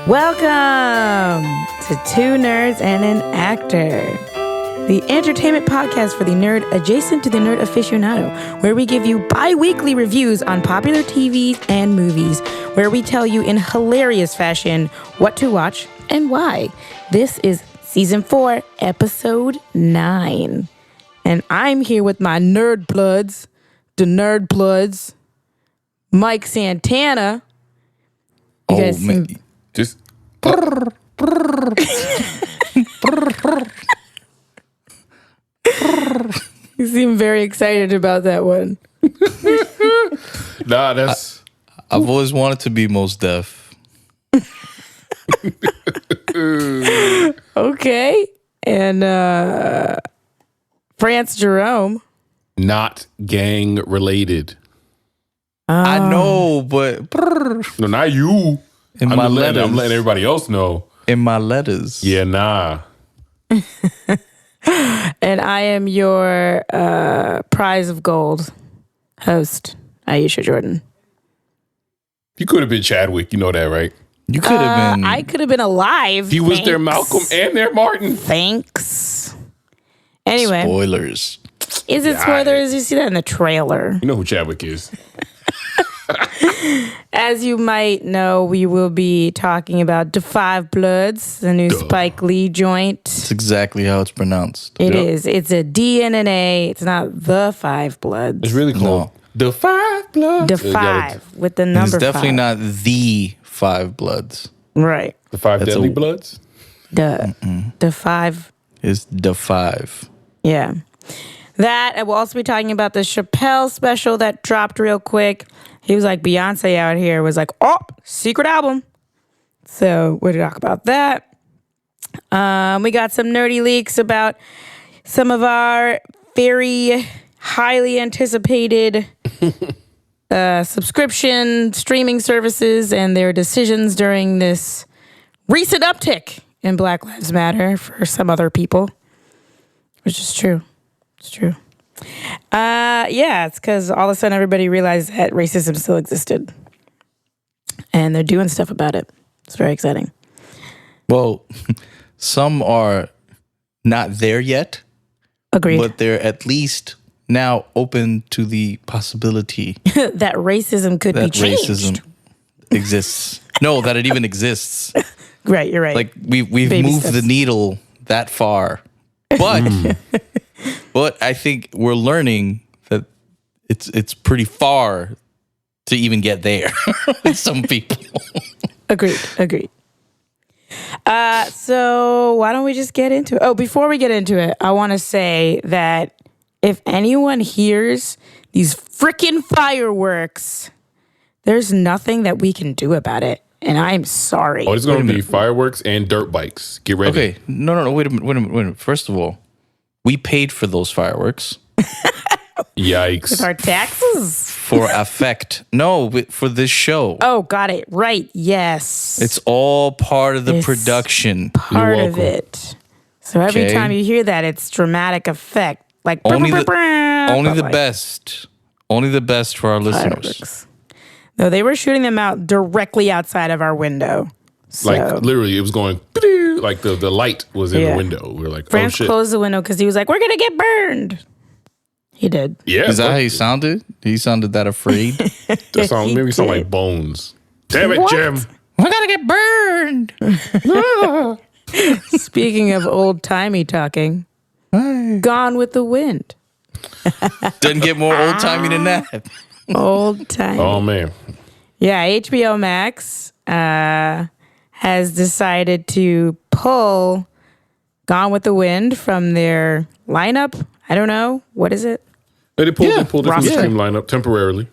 Welcome to Two Nerds and an Actor, the entertainment podcast for the nerd adjacent to the nerd aficionado, where we give you bi-weekly reviews on popular TV and movies, where we tell you in hilarious fashion what to watch and why. This is Season 4, Episode 9. And I'm here with my nerd bloods, the nerd bloods, Mike Santana. You guys seem... Just... You seem very excited about that one. Nah, that's... I've always wanted to be most deaf. Okay. And France Jerome. Not gang related. I know, but No, not you. in my letters, I'm letting everybody else know. in my letters, Yeah, nah. And I am your prize of gold host, Aisha Jordan. You could have been Chadwick. You know that, right? you could have been. I could have been alive. He was Thanks. their Malcolm and their Martin. Thanks. Anyway, Spoilers. is it Yeah, spoilers? You see that in the trailer. You know who Chadwick is. As you might know, we will be talking about The Five Bloods, the new Spike Lee joint. That's exactly how it's pronounced. It Yep. is. It's a D and an A. It's not The Five Bloods. It's really called The Five Bloods. The Five with the It's number definitely five. not the Five Bloods. Right. The Five That's Deadly a- Bloods. The Five. It's the Five. Yeah. That, and we'll also be talking about the Chappelle special that dropped real quick. He was like Beyonce out here, was like, oh, secret album. So we'll talk about that. We got some nerdy leaks about some of our very highly anticipated subscription streaming services and their decisions during this recent uptick in Black Lives Matter for some other people, which is true. It's true. Yeah, it's because all of a sudden everybody realized that racism still existed. And they're doing stuff about it. It's very exciting. Well, some are not there yet, Agreed. but they're at least now open to the possibility That racism could be that changed. racism exists. No, that it even exists. Right, you're right. Like we've Baby moved steps. the needle that far, but I think we're learning that it's pretty far to even get there with some people. Agreed. So why don't we just get into it? Oh, before we get into it, I want to say that if anyone hears these freaking fireworks, there's nothing that we can do about it. And I'm sorry. Oh, it's going to be fireworks and dirt bikes. Get ready. Okay, no, wait a minute. First of all, we paid for those fireworks Yikes. With our taxes? for effect. No, for this show. Oh, got it. Right. Yes. It's all part of the It's production. part of welcome. it. So every Okay. time you hear that, it's dramatic effect. Like Only the like best. Only the best for our listeners. fireworks. No, they were shooting them out directly outside of our window. So Like, literally, it was going... Like, the light was in Yeah. the window. We were like, France oh, shit. closed the window because he was like, we're going to get burned. He did. Yeah. Is that how he sounded? He sounded that afraid. That sound, He maybe it sound did. like Bones. Damn it, What? Jim. We're gonna get burned. Speaking of old-timey talking, Gone with the Wind. Doesn't get more old timey than that. Old-timey. Oh, man. Yeah, HBO Max has decided to pull Gone with the Wind from their lineup. I don't know. What is it? They pulled it from the roster. stream lineup temporarily.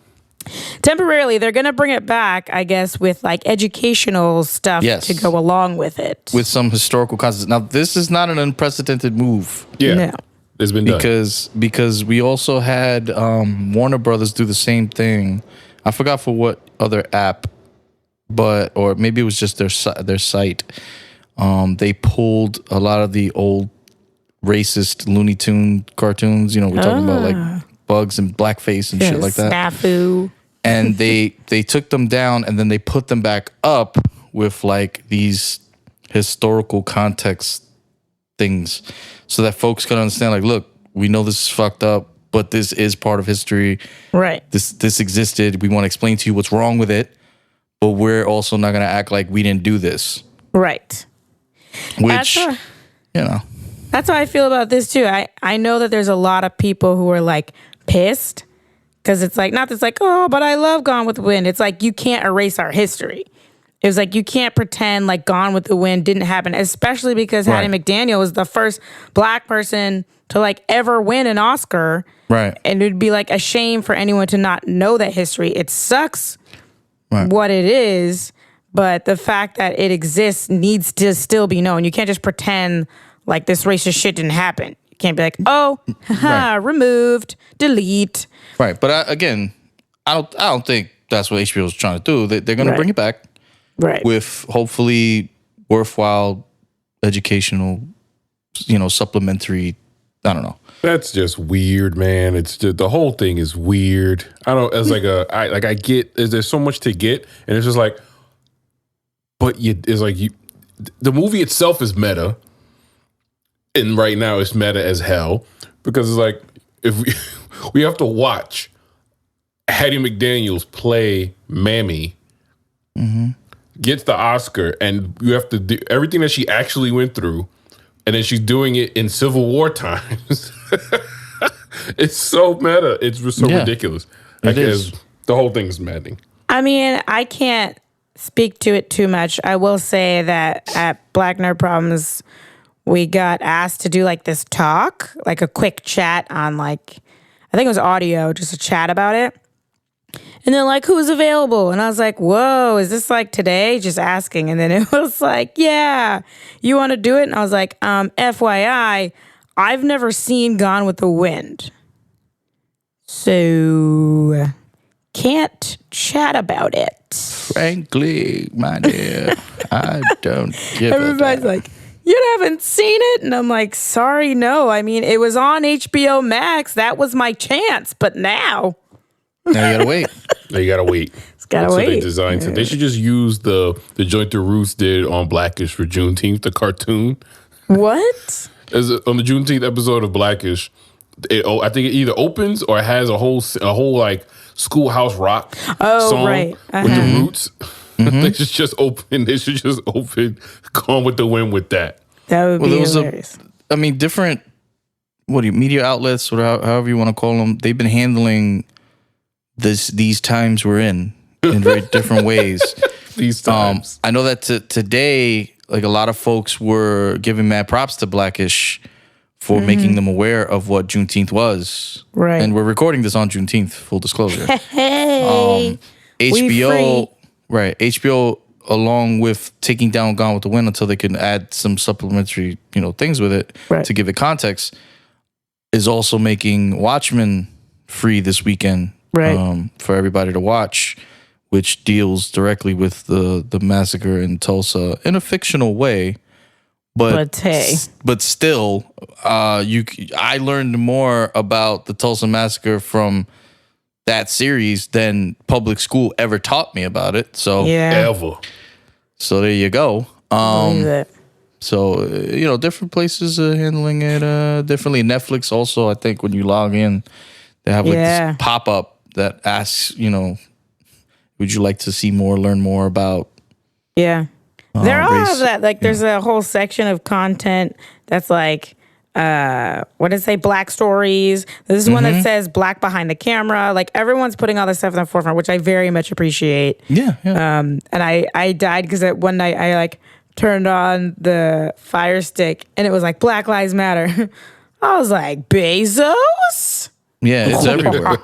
Temporarily, they're going to bring it back, I guess, with like educational stuff Yes. to go along with it. With some historical concepts. Now, this is not an unprecedented move Yeah. No. It's been done. because we also had Warner Brothers do the same thing. I forgot for what other app, or maybe it was just their site. They pulled a lot of the old racist Looney Tune cartoons. You know, we're talking about like Bugs and Blackface and shit like that. Snafu. And they took them down and then they put them back up with like these historical context things so that folks can understand, like, look, we know this is fucked up, but this is part of history. Right. This existed. We want to explain to you what's wrong with it, but we're also not going to act like we didn't do this. Right. Which, you know. That's how I feel about this too. I know that there's a lot of people who are like pissed because it's like, not that's like, oh, but I love Gone with the Wind. It's like, you can't erase our history. It was like, you can't pretend like Gone with the Wind didn't happen, especially because Hattie McDaniel was the first black person to like ever win an Oscar. Right. And it'd be like a shame for anyone to not know that history. It sucks what it is, but the fact that it exists needs to still be known. You can't just pretend like this racist shit didn't happen. You can't be like, oh, removed, delete. Right. But again, I don't think that's what HBO is trying to do. They're going to bring it back. Right. With hopefully worthwhile educational, supplementary, I don't know. That's just weird, man. It's just, the whole thing is weird. I don't, as like I get, there's so much to get, and it's just like, but the movie itself is meta, and right now it's meta as hell, because it's like, if we have to watch Hattie McDaniels play Mammy, gets the Oscar, and you have to do everything that she actually went through, and then she's doing it in Civil War times. It's so meta. It's just so ridiculous. It is. The whole thing is maddening. I mean, I can't speak to it too much. I will say that at Black Nerd Problems, we got asked to do like this talk, like a quick chat on like, I think it was audio, just a chat about it. And they're like, who's available? And I was like, whoa, is this like today? Just asking. And then it was like, yeah, you want to do it? And I was like, FYI, I've never seen Gone with the Wind. So can't chat about it. Frankly, my dear, I don't give Everybody's like, you haven't seen it? And I'm like, sorry, no. I mean, it was on HBO Max. That was my chance. But now you gotta wait. Now you gotta wait. It's gotta wait. They designed it. They should just use the joint the Roots did on Blackish for Juneteenth, the cartoon. What? On the Juneteenth episode of Blackish, I think it either opens or it has a whole like Schoolhouse Rock song with the Roots. They should just open. They should just open Gone with the Wind with that. That would be hilarious. Different. What do you media outlets or however you want to call them? They've been handling these times we're in very different ways. These times. I know that today, like a lot of folks were giving mad props to Blackish for making them aware of what Juneteenth was. Right. And we're recording this on Juneteenth, full disclosure. Hey, HBO, right. HBO, along with taking down Gone with the Wind until they can add some supplementary, things with it to give it context, is also making Watchmen free this weekend. Right. For everybody to watch, which deals directly with the massacre in Tulsa in a fictional way, but still, I learned more about the Tulsa massacre from that series than public school ever taught me about it. So ever. So there you go. So different places are handling it differently. Netflix also, I think, when you log in, they have this pop up that asks, would you like to see more, learn more about? Yeah. There all have that. Like, there's a whole section of content that's like, what did it say? Black stories. This is one that says Black behind the camera. Like, everyone's putting all this stuff in the forefront, which I very much appreciate. Yeah. And I died because one night I like turned on the Fire Stick and it was like Black Lives Matter. I was like, Bezos? Yeah, it's everywhere.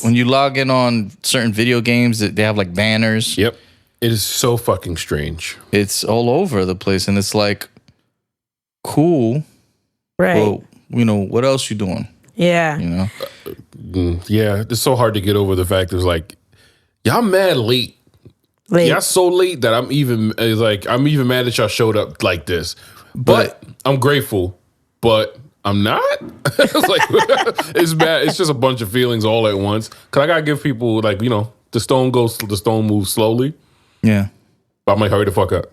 When you log in on certain video games, they have like banners. Yep. It is so fucking strange. It's all over the place, and it's like, cool. Right. Well, what else you doing? Yeah. Yeah, it's so hard to get over the fact there's like, y'all mad late. Y'all so late that I'm even mad that y'all showed up like this. But I'm grateful, but I'm not. It's like it's bad. It's just a bunch of feelings all at once. Cause I gotta give people the stone moves slowly. Yeah. I'm like, hurry the fuck up.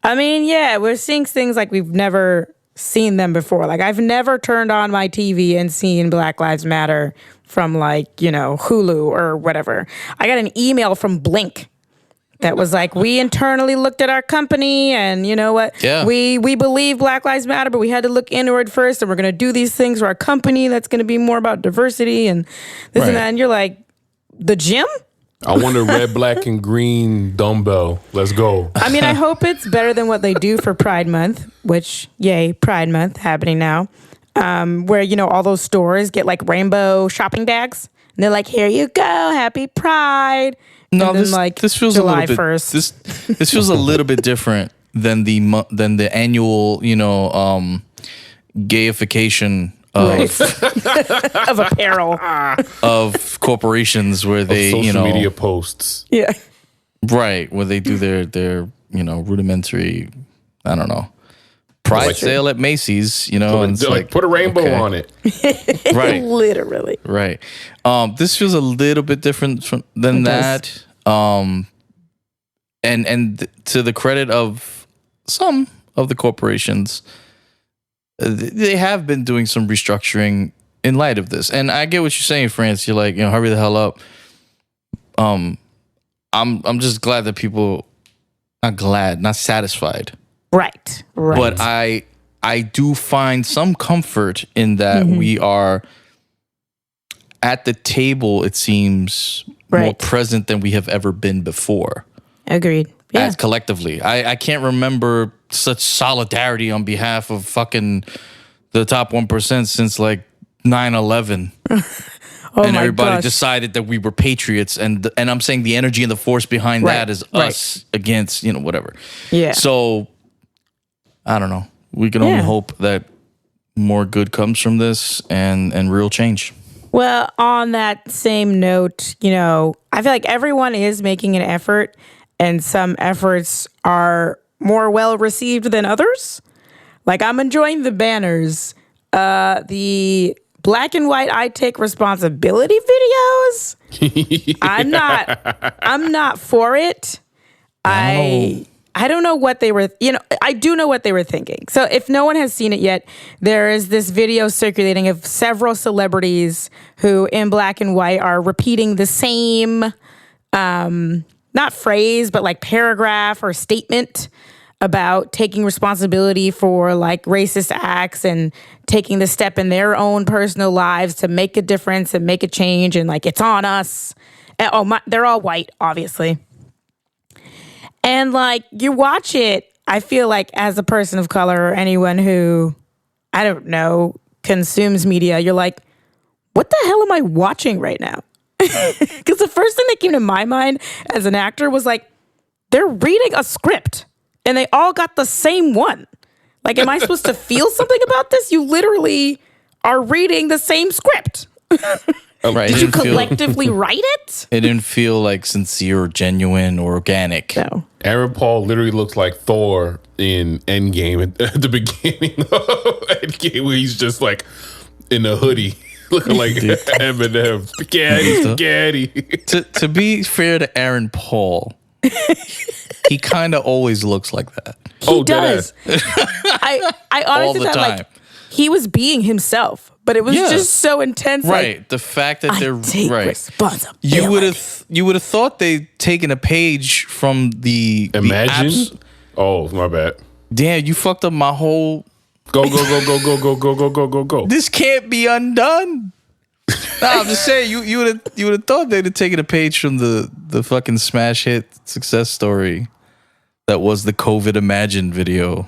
I mean, yeah, we're seeing things like we've never seen them before. Like, I've never turned on my TV and seen Black Lives Matter from, like, Hulu or whatever. I got an email from Blink that was like, we internally looked at our company and you know what? Yeah. We believe Black Lives Matter, but we had to look inward first, and we're going to do these things for our company that's going to be more about diversity and this and that. And you're like, the gym? I want a red, black, and green dumbbell. Let's go. I mean, I hope it's better than what they do for Pride Month, which, yay, Pride Month happening now, where, all those stores get like rainbow shopping bags. And they're like, here you go, happy Pride. No, and then, this feels July a little bit 1st. This feels a little bit different than the annual, gayification of apparel of corporations where they social media posts. Yeah. Right, where they do their rudimentary, I don't know, pride sale at Macy's, and it's like put a rainbow on it. Right. Literally. Right. This feels a little bit different than that. And to the credit of some of the corporations, they have been doing some restructuring in light of this. And I get what you're saying, France. You're like, hurry the hell up. I'm just glad that people, not satisfied. Right. But I do find some comfort in that we are at the table, it seems, more present than we have ever been before. Agreed. Yeah. As collectively. I can't remember such solidarity on behalf of fucking the top 1% since like 9/11. And everybody decided that we were patriots, and I'm saying the energy and the force behind that is us against, whatever. Yeah. So I don't know. We can only hope that more good comes from this and real change. Well, on that same note, I feel like everyone is making an effort, and some efforts are more well received than others. Like, I'm enjoying the banners, the black and white I take responsibility videos. I'm not for it. I don't know what they were, I do know what they were thinking. So if no one has seen it yet, there is this video circulating of several celebrities who in black and white are repeating the same, not phrase, but like paragraph or statement about taking responsibility for like racist acts and taking the step in their own personal lives to make a difference and make a change. And like, it's on us. And, they're all white, obviously. And like, you watch it, I feel like as a person of color or anyone who, I don't know, consumes media, you're like, what the hell am I watching right now? Because the first thing that came to my mind as an actor was like, they're reading a script and they all got the same one. Like, am I supposed to feel something about this? You literally are reading the same script. Right. Did you collectively write it? It didn't feel like sincere or genuine or organic. No. Aaron Paul literally looks like Thor in Endgame at the beginning of Endgame, where he's just like in a hoodie, looking like Eminem. Spaghetti. To be fair to Aaron Paul, he kind of always looks like that. He does. I honestly thought like he was being himself, but it was just so intense. Right. Like, the fact that they're take responsibility. You would have thought they'd taken a page from the Imagine. Oh, my bad. Damn, you fucked up my whole. Go. This can't be undone. Nah, I'm just saying you would have thought they'd have taken a page from the fucking smash hit success story that was the COVID Imagine video.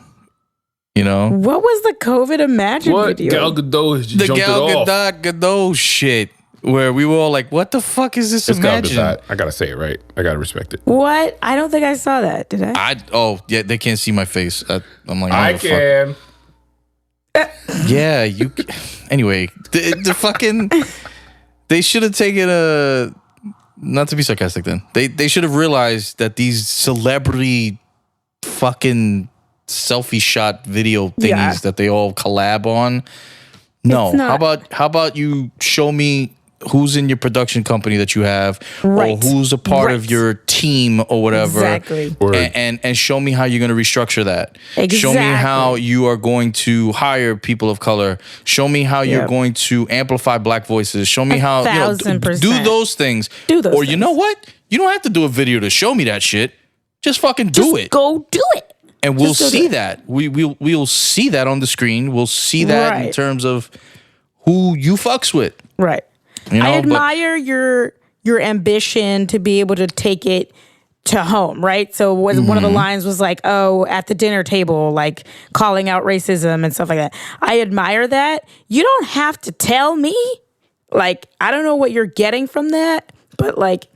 What was the COVID Imagine video? Gal Gadot The jumped Gal it off. Gadot shit, where we were all like, "What the fuck is this Imagine?" I gotta say it right. I gotta respect it. What? I don't think I saw that. Did I? They can't see my face. I'm like, I can. Yeah, you. Anyway, the fucking. They should have taken a. Not to be sarcastic, then they should have realized that these celebrity fucking selfie shot video thingies that they all collab on. No, how about you show me who's in your production company that you have, Right. or who's a part of Right. your team or whatever. Exactly. And show me how you're going to restructure that. Show me how Exactly. you are going to hire people of color. Show me how you're Yep. going to amplify black voices. Show me how, you know, 1,000%. do those things. Do those Or you things. know what? You don't have to do a video to show me that shit. Just fucking do it. Go do it. And we'll Just go see do it. that. We'll see that on the screen. We'll see that in Right. terms of who you fucks with. Right. You know, I but- admire your ambition to be able to take it to home, right? So one of Mm-hmm. the lines was like, "Oh, at the dinner table, like calling out racism and stuff like that." I admire that. You don't have to tell me. Like, I don't know what you're getting from that, but like,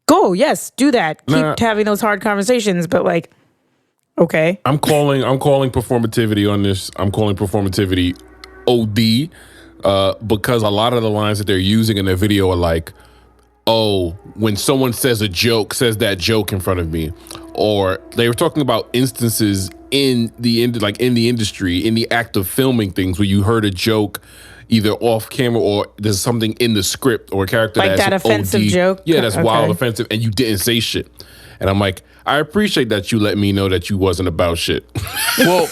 go, yes, do that. Keep having those hard conversations, but like, okay. I'm calling performativity on this. I'm calling performativity OD because a lot of the lines that they're using in their video are like, oh, when someone says that joke in front of me, or they were talking about instances in the industry, in the act of filming things where you heard a joke either off camera or there's something in the script or a character Like that's that offensive OD. joke? Yeah, that's Okay. wild offensive, and you didn't say shit. And I'm like, I appreciate that you let me know that you wasn't about shit. well,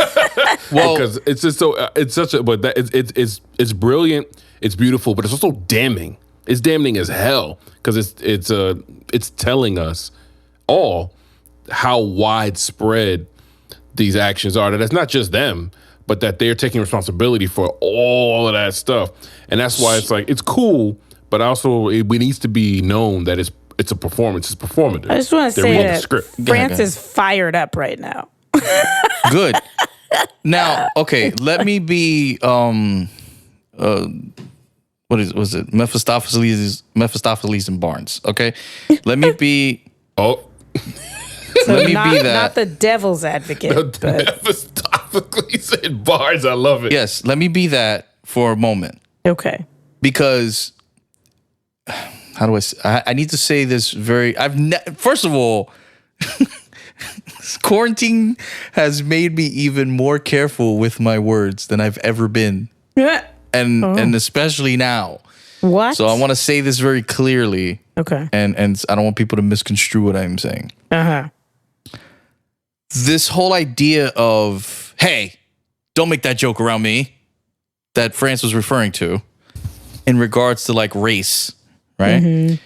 Because it's just so it's such a but that it's brilliant, it's beautiful, but it's also damning. It's damning as hell because it's telling us all how widespread these actions are. That it's not just them, but that they're taking responsibility for all of that stuff, and that's why it's like it's cool, but also it needs to be known that it's a performance. It's performative. I just want to They're say reading the that script. France is fired up right now. good. Now, okay, let me be was it Mephistopheles and Barnes, okay? Let me be Oh, let me not, be that. not the devil's advocate, but Mephistopheles and Barnes. I love it. Yes, let me be that for a moment. okay. Because how do I need to say this very first of all, quarantine has made me even more careful with my words than I've ever been, and especially now. What? So I want to say this very clearly, Okay. and I don't want people to misconstrue what I'm saying. Uh-huh. This whole idea of, hey, don't make that joke around me, that France was referring to in regards to like race, right?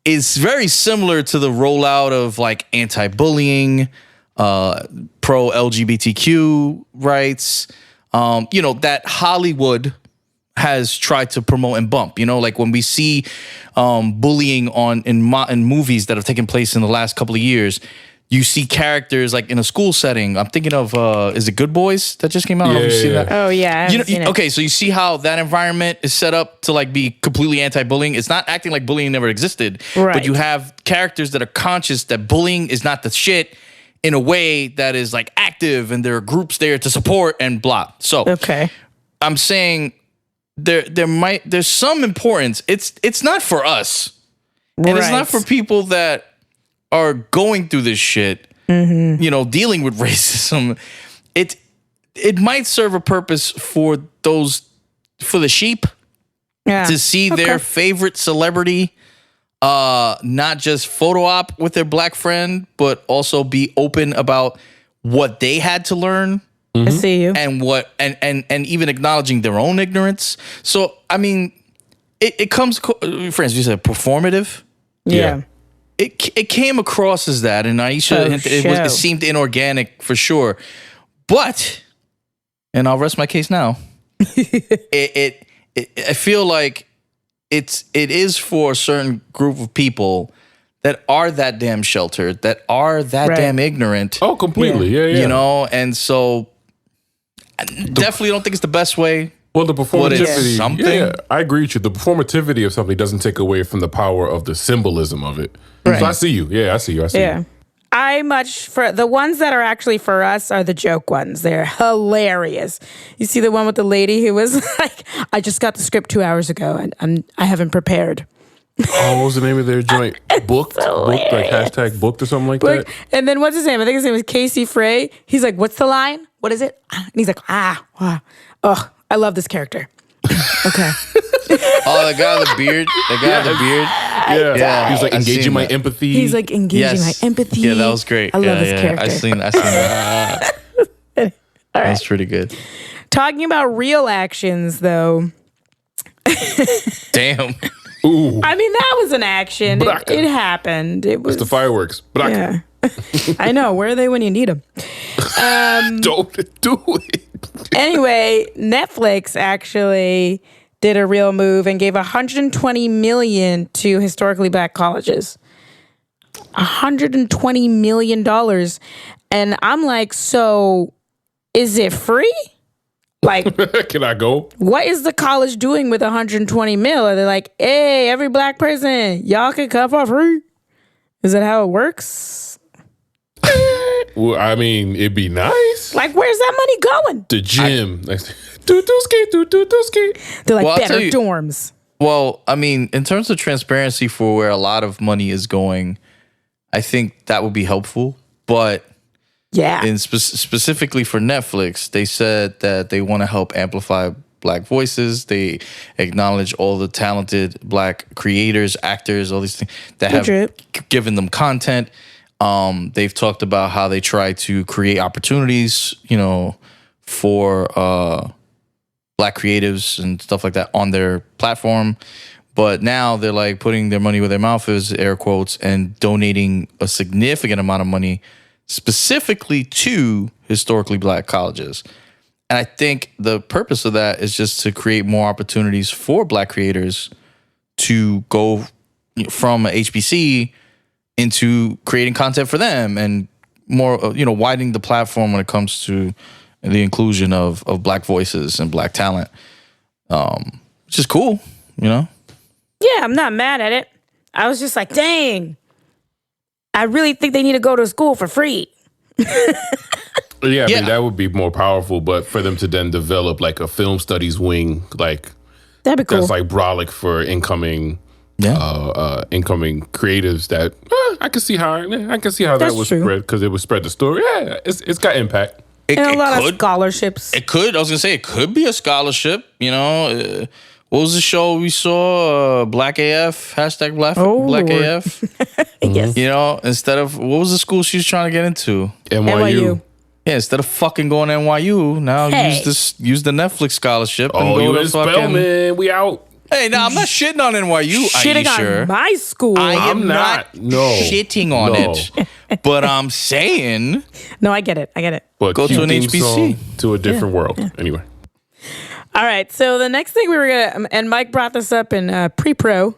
Is very similar to the rollout of like anti-bullying, pro LGBTQ rights, that Hollywood has tried to promote and bump. Like when we see bullying in movies that have taken place in the last couple of years, you see characters like in a school setting. I'm thinking of is it Good Boys that just came out? I don't know if you've seen that. Oh yeah. I haven't seen it. Okay, so you see how that environment is set up to like be completely anti-bullying. It's not acting like bullying never existed, Right. but you have characters that are conscious that bullying is not the shit in a way that is like active, and there are groups there to support and blah. So Okay. I'm saying there's some importance. It's not for us, and it's not for people that are going through this shit, dealing with racism. It might serve a purpose for the sheep Yeah. to see their favorite celebrity not just photo op with their black friend, but also be open about what they had to learn I see you. and and even acknowledging their own ignorance. So I mean, it comes, friends, you said performative. Yeah. It came across as that, and Aisha, it seemed inorganic for sure. But, and I'll rest my case now. I feel like it is for a certain group of people that are that damn sheltered, that are that damn ignorant. Oh, completely. Yeah. And so I definitely don't think it's the best way. Well, the performativity, something. yeah, I agree with you. The performativity of something doesn't take away from the power of the symbolism of it. Right. So I see you. Yeah, I see you. Yeah. I much for the ones that are actually for us are the joke ones. They're hilarious. You see the one with the lady who was like, "I just got the script 2 hours ago and I haven't prepared." Oh, what was the name of their joint? Booked, like hashtag booked or something like that. And then what's his name? I think his name was Casey Frey. He's like, "What's the line? What is it?" And he's like, "Oh, I love this character." Okay. Oh, the guy with the beard. The guy with the beard. Yeah. He was like I've engaging seen my that. empathy. He's like engaging my empathy. Yeah, that was great. I love his character. I seen that. That's pretty good. Talking about real actions, though. Damn. Ooh, I mean, that was an action. It happened. It was the fireworks. But Yeah. I know. Where are they when you need them? don't do it. Anyway, Netflix actually did a real move and gave $120 million to historically black colleges. $120 million. And I'm like, so is it free? Like, Can I go? what is the college doing with 120 mil? Are they like, hey, every black person, y'all can come for free? Is that how it works? Well, I mean, it'd be nice. Like, where's that money going? The gym. Do-do-ski. They're like, Well, I'll better tell you- dorms. Well, I mean, in terms of transparency for where a lot of money is going, I think that would be helpful. But Yeah. specifically for Netflix, they said that they want to help amplify black voices. They acknowledge all the talented black creators, actors, all these things that have given them content. They've talked about how they try to create opportunities, for black creatives and stuff like that on their platform. But now they're like putting their money where their mouth is, air quotes, and donating a significant amount of money specifically to historically black colleges. And I think the purpose of that is just to create more opportunities for black creators to go from a HBC into creating content for them and more, widening the platform when it comes to the inclusion of black voices and black talent, which is cool, Yeah, I'm not mad at it. I was just like, dang, I really think they need to go to school for free. Yeah, I mean, that would be more powerful. But for them to then develop like a film studies wing, like That'd be cool. that's like brolic for incoming creatives. That I can see how that That's was true. spread because it would spread the story. Yeah, it's got impact. And a lot of scholarships. It could. I was gonna say it could be a scholarship. What was the show we saw? Black AF hashtag Black Lord. AF. Yes. Instead of what was the school she was trying to get into? NYU. Yeah, instead of fucking going to NYU, now Hey. use the Netflix scholarship and Oh, go you to in fucking. Spellman? We out. Hey, now I'm not shitting on NYU. Shitting Aisha. on my school. I'm not. No. shitting on No. it, but I'm saying No, I get it. But Go to cue an theme HBC. song to a different world. Anyway, All right. So the next thing we were going to, and Mike brought this up in pre-pro,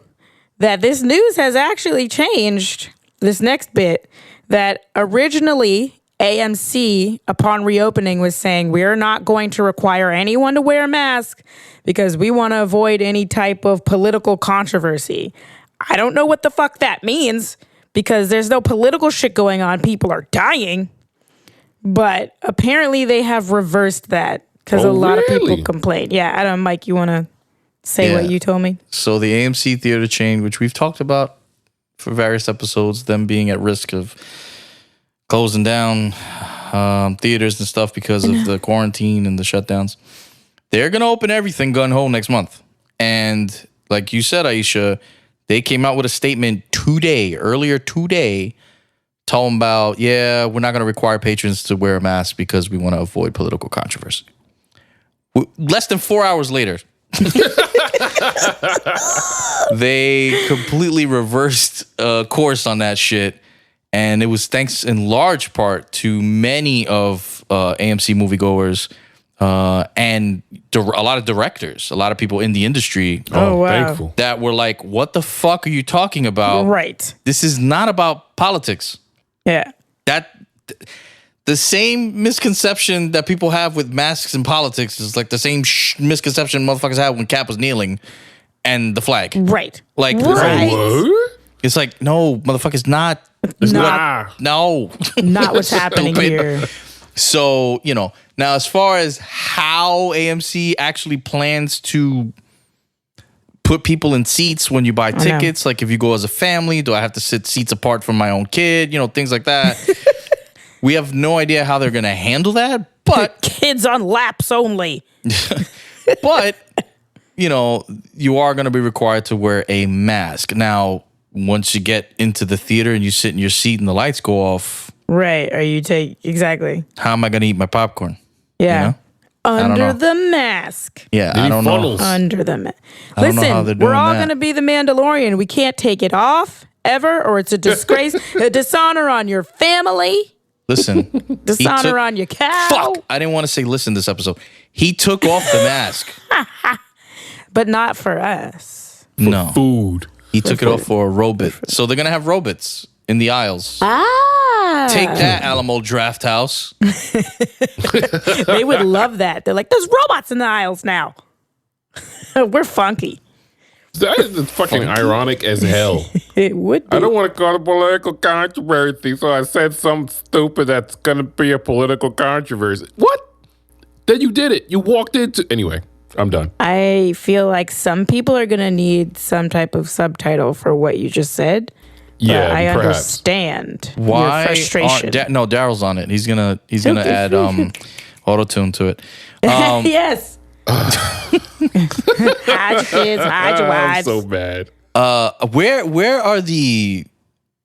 that this news has actually changed, this next bit, that originally AMC, upon reopening, was saying, we're not going to require anyone to wear a mask because we want to avoid any type of political controversy. I don't know what the fuck that means because there's no political shit going on. People are dying. But apparently they have reversed that because a lot of people really? complained. Yeah, I don't know, Mike, you want to say what you told me? so. The AMC theater chain, which we've talked about for various episodes, them being at risk of closing down theaters and stuff because of the quarantine and the shutdowns. They're going to open everything gun ho next month. And like you said, Aisha, they came out with a statement earlier today, talking about, we're not going to require patrons to wear a mask because we want to avoid political controversy. Less than 4 hours later, they completely reversed course on that shit. And it was thanks in large part to many of AMC moviegoers and a lot of directors, a lot of people in the industry Oh, wow. thankful. that were like, what the fuck are you talking about? Right. This is not about politics. Yeah. The same misconception that people have with masks and politics is like the same misconception motherfuckers had when Cap was kneeling and the flag. Right. Like, right. What? it's like, no, motherfuckers, not. Not, No. not what's happening Stupid. here. So, now as far as how AMC actually plans to put people in seats when you buy tickets, like if you go as a family, do I have to sit seats apart from my own kid? Things like that. We have no idea how they're going to handle that, but Kids on laps only. but you are going to be required to wear a mask. Now, once you get into the theater and you sit in your seat and the lights go off. Right. Or you take, exactly. How am I going to eat my popcorn? Yeah. Under know. the mask. Yeah, I don't funnels. know. Under the mask. I don't know how they're Listen, doing we're all that. going to be the Mandalorian. We can't take it off ever, or it's a disgrace, a dishonor on your family, Listen. dishonor on your cow. Fuck. I didn't want to say listen this episode. He took off the mask. But not for us. No. Food. He took it off for a robot. So they're going to have robots in the aisles. Take that, Alamo Draft House. They would love that. They're like, there's robots in the aisles now. We're funky. That is fucking ironic as hell. It would be. I don't want to call it a political controversy, so I said something stupid that's going to be a political controversy. What? Then you did it. You walked into... Anyway, I'm done. I feel like some people are going to need some type of subtitle for what you just said. Yeah, I perhaps. understand Why? your frustration. No, Daryl's on it. He's gonna add auto-tune to it. Yes. Hide your kids, hide your I'm wives. so bad. Where are the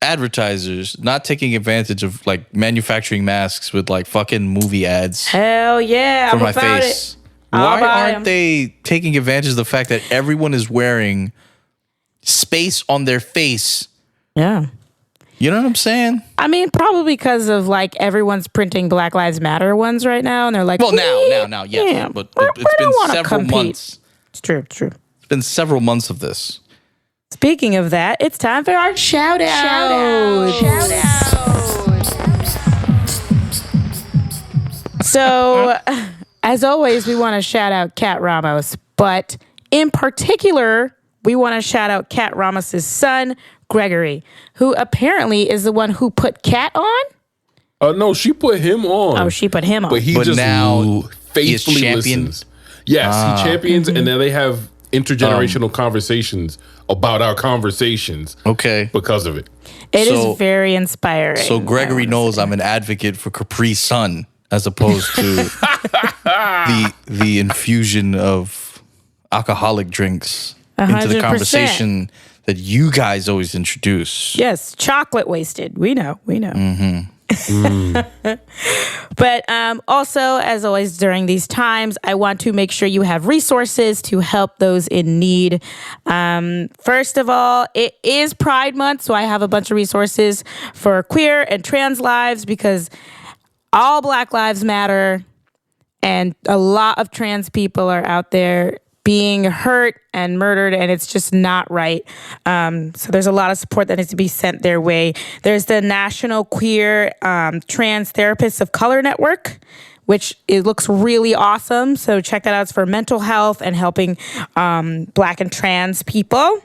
advertisers not taking advantage of like manufacturing masks with like fucking movie ads Hell yeah, for I'm my about face? it. I'll Why buy aren't 'em. they taking advantage of the fact that everyone is wearing space on their face? Yeah. You know what I'm saying? I mean, probably because of like everyone's printing Black Lives Matter ones right now, and they're like, Well, now, yes, yeah, but we it's don't been wanna several compete. months. It's true, it's true. It's been several months of this. Speaking of that, it's time for our shout out. So, as always, we want to shout out Kat Ramos, but in particular, we want to shout out Kat Ramos's son, Gregory, who apparently is the one who put Kat on. No, she put him on. Oh, she put him on. But he But just now faithfully he is champion? listens. Yes, he champions, and then they have intergenerational conversations about our conversations. Okay. Because of it. It So- is very inspiring. So Gregory knows I'm an advocate for Capri Sun as opposed to the infusion of alcoholic drinks into the 100%. conversation that you guys always introduce. Yes, chocolate wasted. We know. But also, as always, during these times, I want to make sure you have resources to help those in need. First of all, it is Pride Month, so I have a bunch of resources for queer and trans lives because all Black lives matter, and a lot of trans people are out there being hurt and murdered, and it's just not right. So there's a lot of support that needs to be sent their way. There's the National Queer Trans Therapists of Color Network, which it looks really awesome. So check that out. It's for mental health and helping Black and trans people.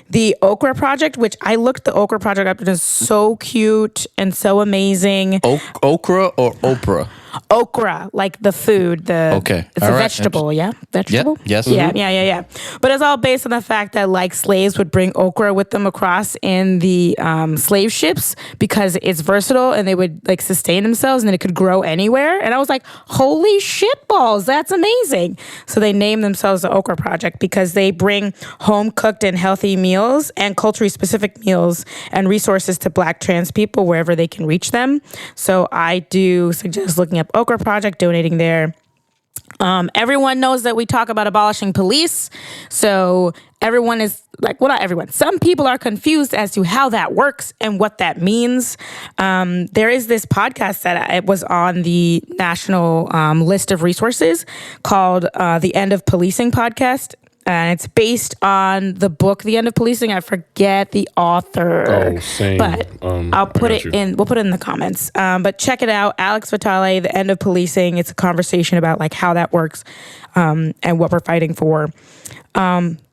The Okra Project, which I looked the Okra Project up, it is so cute and so amazing. Okra or Oprah? Okra, like the food. Okay. It's All a right. vegetable, yeah? Vegetable? Yes. Yeah. But it's all based on the fact that like slaves would bring okra with them across in the slave ships because it's versatile and they would like sustain themselves and then it could grow anywhere. And I was like, holy shit balls, that's amazing. So they named themselves the Okra Project because they bring home cooked and healthy meals and culturally specific meals and resources to Black trans people wherever they can reach them. So I do suggest looking up Okra Project, donating there. Everyone knows that we talk about abolishing police. So everyone is like, well, not everyone. Some people are confused as to how that works and what that means. There is this podcast that it was on the national list of resources called The End of Policing podcast. And it's based on the book, The End of Policing. I forget the author. Oh, same. But I'll put it in. We'll put it in the comments. But check it out. Alex Vitale, The End of Policing. It's a conversation about like how that works and what we're fighting for.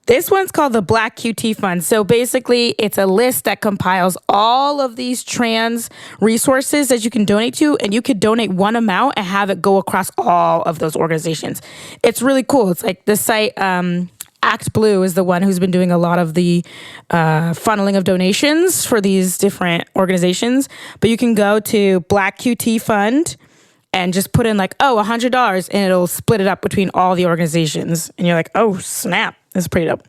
This one's called the Black QT Fund. So basically, it's a list that compiles all of these trans resources that you can donate to, and you could donate one amount and have it go across all of those organizations. It's really cool. It's like the site. Act Blue is the one who's been doing a lot of the funneling of donations for these different organizations. But you can go to Black QT Fund and just put in like, $100, and it'll split it up between all the organizations. And you're like, oh, snap. It's pretty dope.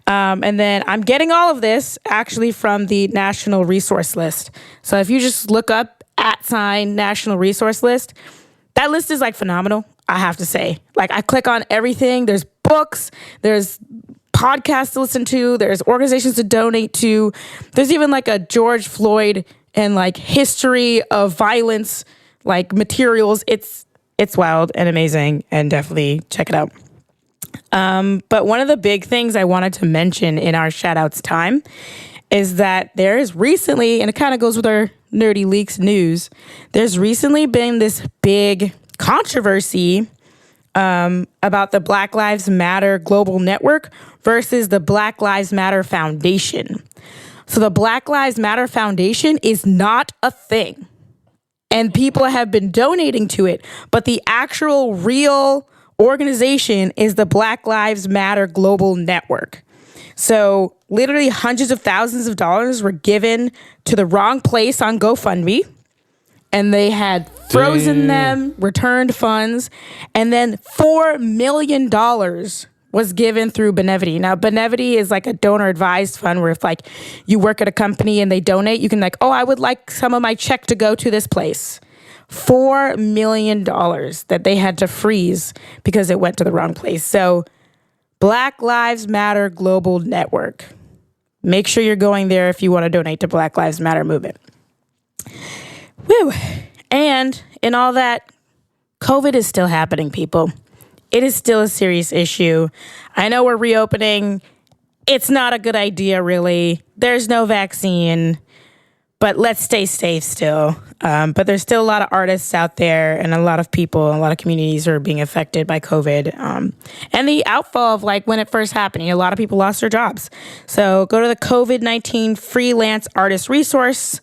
And then I'm getting all of this actually from the National Resource List. So if you just look up @National Resource List, that list is like phenomenal, I have to say. Like I click on everything. There's books, there's podcasts to listen to, there's organizations to donate to. There's even like a George Floyd and like history of violence, like materials. It's wild and amazing, and definitely check it out. But one of the big things I wanted to mention in our shoutouts time is that there is recently, and it kind of goes with our Nerdy Leaks news, there's recently been this big controversy about the Black Lives Matter Global Network versus the Black Lives Matter Foundation. So the Black Lives Matter Foundation is not a thing, and people have been donating to it, but the actual real organization is the Black Lives Matter Global Network. So literally hundreds of thousands of dollars were given to the wrong place on GoFundMe, and they had frozen them, returned funds, and then $4 million was given through Benevity. Now, Benevity is like a donor-advised fund where if like you work at a company and they donate, you can like, oh, I would like some of my check to go to this place. $4 million that they had to freeze because it went to the wrong place. So Black Lives Matter Global Network. Make sure you're going there if you want to donate to Black Lives Matter movement. Woo. And in all that, COVID is still happening, people. It is still a serious issue. I know we're reopening. It's not a good idea, really. There's no vaccine, but let's stay safe still. But there's still a lot of artists out there and a lot of people, a lot of communities are being affected by COVID. And the outfall of like when it first happened, a lot of people lost their jobs. So go to the COVID-19 freelance artist resource.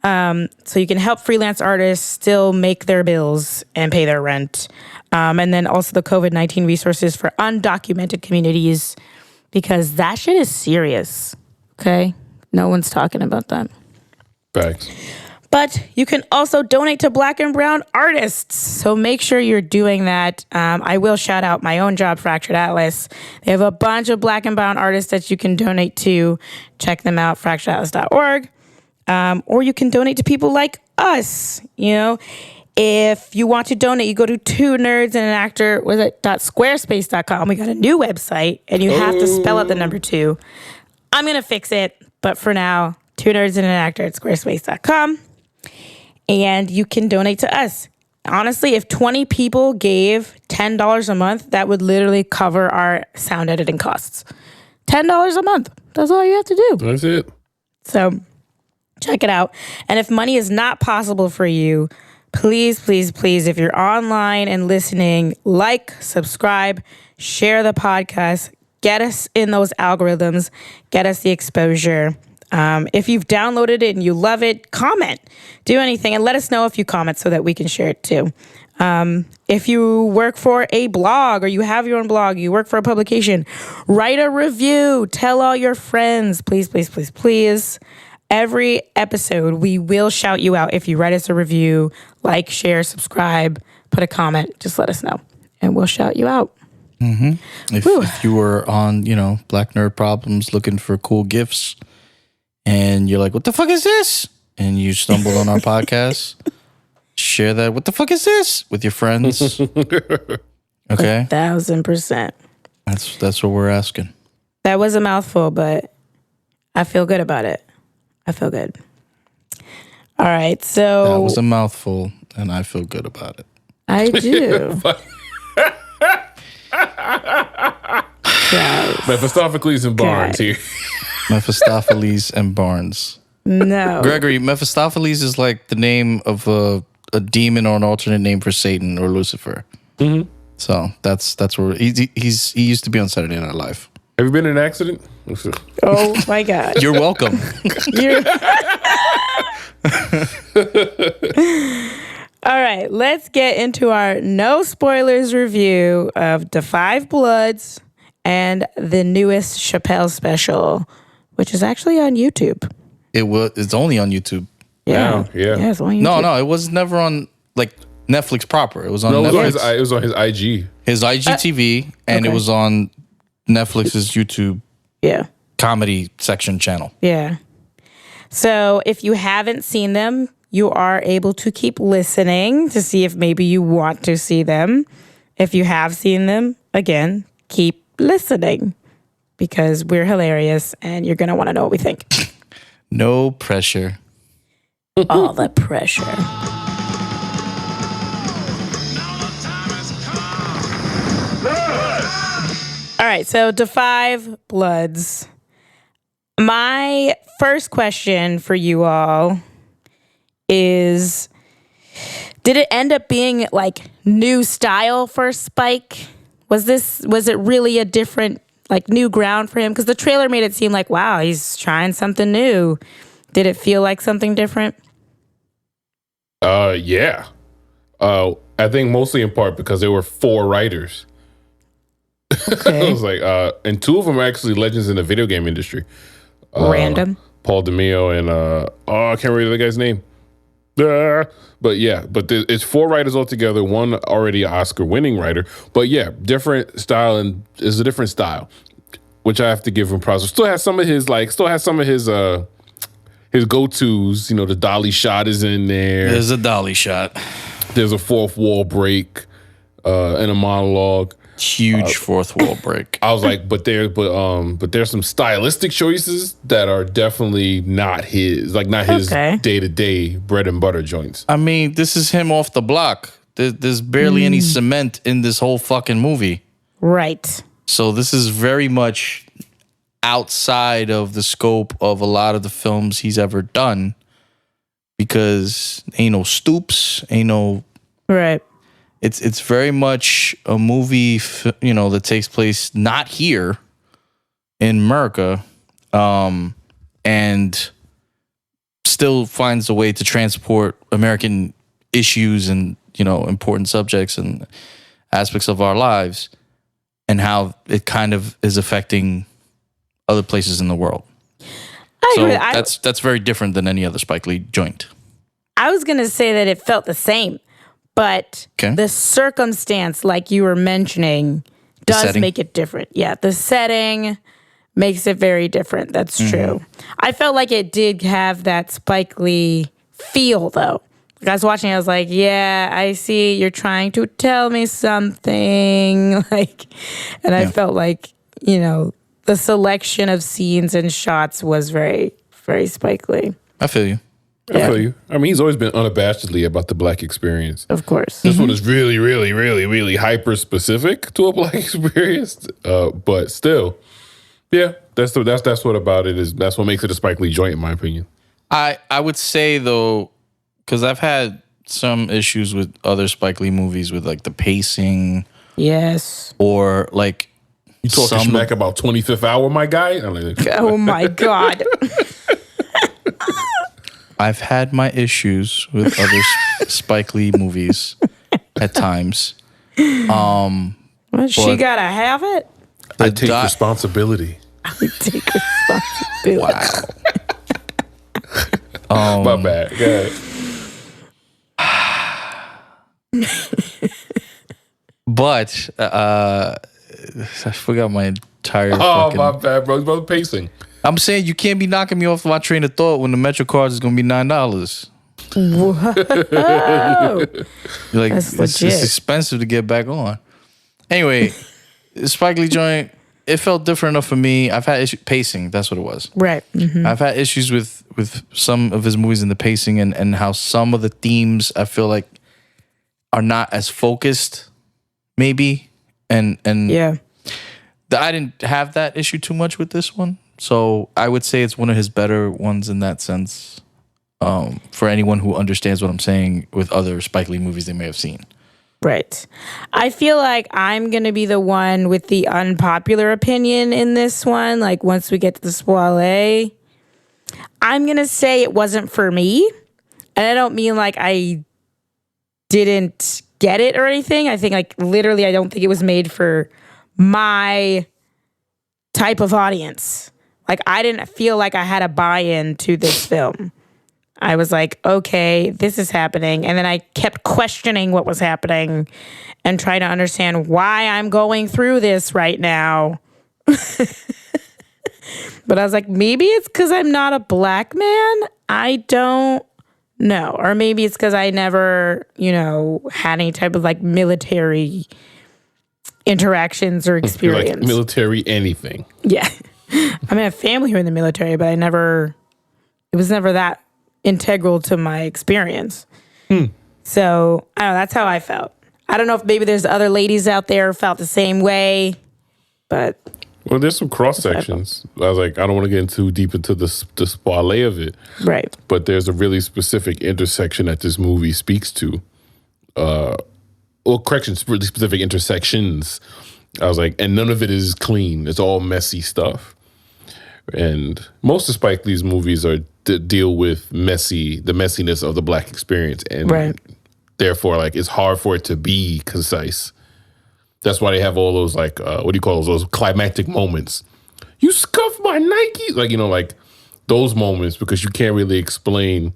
So you can help freelance artists still make their bills and pay their rent. And then also the COVID-19 resources for undocumented communities, because that shit is serious. Okay? No one's talking about that. Facts. But you can also donate to Black and Brown artists. So make sure you're doing that. I will shout out my own job, Fractured Atlas. They have a bunch of Black and Brown artists that you can donate to. Check them out, fracturedatlas.org. Or you can donate to people like us. If you want to donate, you go to 2 nerds and an actor, .squarespace.com. We got a new website, and you have to spell out the number 2. I'm going to fix it, but for now, 2 nerds and an actor at squarespace.com. And you can donate to us. Honestly, if 20 people gave $10 a month, that would literally cover our sound editing costs. $10 a month. That's all you have to do. That's it. So check it out. And if money is not possible for you, please, please, please, if you're online and listening, like, subscribe, share the podcast, get us in those algorithms, get us the exposure. If you've downloaded it and you love it, comment, do anything, and let us know if you comment so that we can share it too. If you work for a blog or you have your own blog, you work for a publication, write a review, tell all your friends, please, please, please, please. Every episode, we will shout you out if you write us a review, like, share, subscribe, put a comment, just let us know, and we'll shout you out. Mm-hmm. If you were on, Black Nerd Problems looking for cool gifts, and you're like, what the fuck is this? And you stumbled on our podcast, share that, what the fuck is this? With your friends. Okay? 1,000%. That's what we're asking. That was a mouthful, but I feel good about it. I feel good. All right, so... That was a mouthful, and I feel good about it. I do. Mephistopheles and Barnes here. Mephistopheles and Barnes. No. Gregory, Mephistopheles is like the name of a demon or an alternate name for Satan or Lucifer. Mm-hmm. So that's where he used to be on Saturday Night Live. Have you been in an accident? Oh my God. You're welcome. All right, let's get into our no spoilers review of Da 5 Bloods and the newest Chappelle special, which is actually on YouTube. It's only on YouTube. Yeah. Yeah, it's on YouTube. No, it was never on like Netflix proper. It was on Netflix. It was on his IG. His IGTV, and okay. it was on Netflix's YouTube Yeah. comedy section channel. Yeah. So if you haven't seen them, you are able to keep listening to see if maybe you want to see them. If you have seen them, again, keep listening because we're hilarious and you're going to want to know what we think. No pressure. All the pressure. All right, so to Five Bloods. My first question for you all is, did it end up being like new style for Spike? Was it really a different, like, new ground for him? Because the trailer made it seem like, wow, he's trying something new. Did it feel like something different? Yeah. I think mostly in part because there were 4 writers. Okay. I was like, and 2 of them are actually legends in the video game industry. Random. Paul DeMeo and I can't remember the guy's name. But yeah, it's 4 writers altogether. One already an Oscar-winning writer, but yeah, different style, and is a different style, which I have to give him props. Still has some of his his go-tos. You know, the dolly shot is in there. There's a dolly shot. There's a fourth wall break and a monologue. Huge fourth wall break. I was like, but there's some stylistic choices that are definitely not his day-to-day bread and butter joints. I mean, this is him off the block. There's barely any cement in this whole fucking movie. Right. So this is very much outside of the scope of a lot of the films he's ever done, because ain't no Stoops, ain't no... Right. It's very much a movie, that takes place not here in America, and still finds a way to transport American issues and, important subjects and aspects of our lives, and how it kind of is affecting other places in the world. That's very different than any other Spike Lee joint. I was going to say that it felt the same. But the circumstance, like you were mentioning, does make it different. Yeah, the setting makes it very different. That's true. I felt like it did have that Spike Lee feel, though. Like I was watching, I was like, yeah, I see you're trying to tell me something. I felt like, the selection of scenes and shots was very, very Spike Lee. I feel you. I feel you. I mean, he's always been unabashedly about the Black experience. Of course. This one is really, really, really, really hyper specific to a Black experience. But still, yeah, that's what about it is. That's what makes it a Spike Lee joint, in my opinion. I would say though, because I've had some issues with other Spike Lee movies with like the pacing. Yes. Or like you talking smack about 25th Hour, my guy. Oh my God. I've had my issues with other Spike Lee movies at times. Well, she gotta have it. I take responsibility. I take responsibility. Wow. My bad. Go ahead. But I forgot my entire. My bad, bro. It's pacing. I'm saying you can't be knocking me off my train of thought when the Metro card is going to be $9. Whoa. You're like, That's it's legit. expensive to get back on. Anyway, Spike Lee joint, it felt different enough for me. I've had issues pacing. That's what it was. Right. Mm-hmm. I've had issues with some of his movies in the pacing and how some of the themes I feel like are not as focused, maybe. And yeah. I didn't have that issue too much with this one. So I would say it's one of his better ones in that sense. For anyone who understands what I'm saying with other Spike Lee movies they may have seen. Right. I feel like I'm going to be the one with the unpopular opinion in this one. Like once we get to the Spoilae, I'm going to say it wasn't for me. And I don't mean like I didn't get it or anything. I think like literally I don't think it was made for my type of audience. Like, I didn't feel like I had a buy-in to this film. I was like, okay, this is happening. And then I kept questioning what was happening and trying to understand why I'm going through this right now. But I was like, maybe it's because I'm not a black man. I don't know. Or maybe it's because I never, had any type of like military interactions or experience. Like military anything. Yeah. I mean, I have family who are in the military, but it was never that integral to my experience. So, I don't know, that's how I felt. I don't know if maybe there's other ladies out there who felt the same way, but... Well, there's some cross sections. I was like, I don't want to get too deep into the spoilae of it. Right. But there's a really specific intersection that this movie speaks to. Really specific intersections. I was like, and none of it is clean. It's all messy stuff. And most of Spike Lee's movies are deal with the messiness of the black experience. And therefore, like, it's hard for it to be concise. That's why they have all those, like, what do you call those climactic moments. You scuffed my Nike. Like, like those moments, because you can't really explain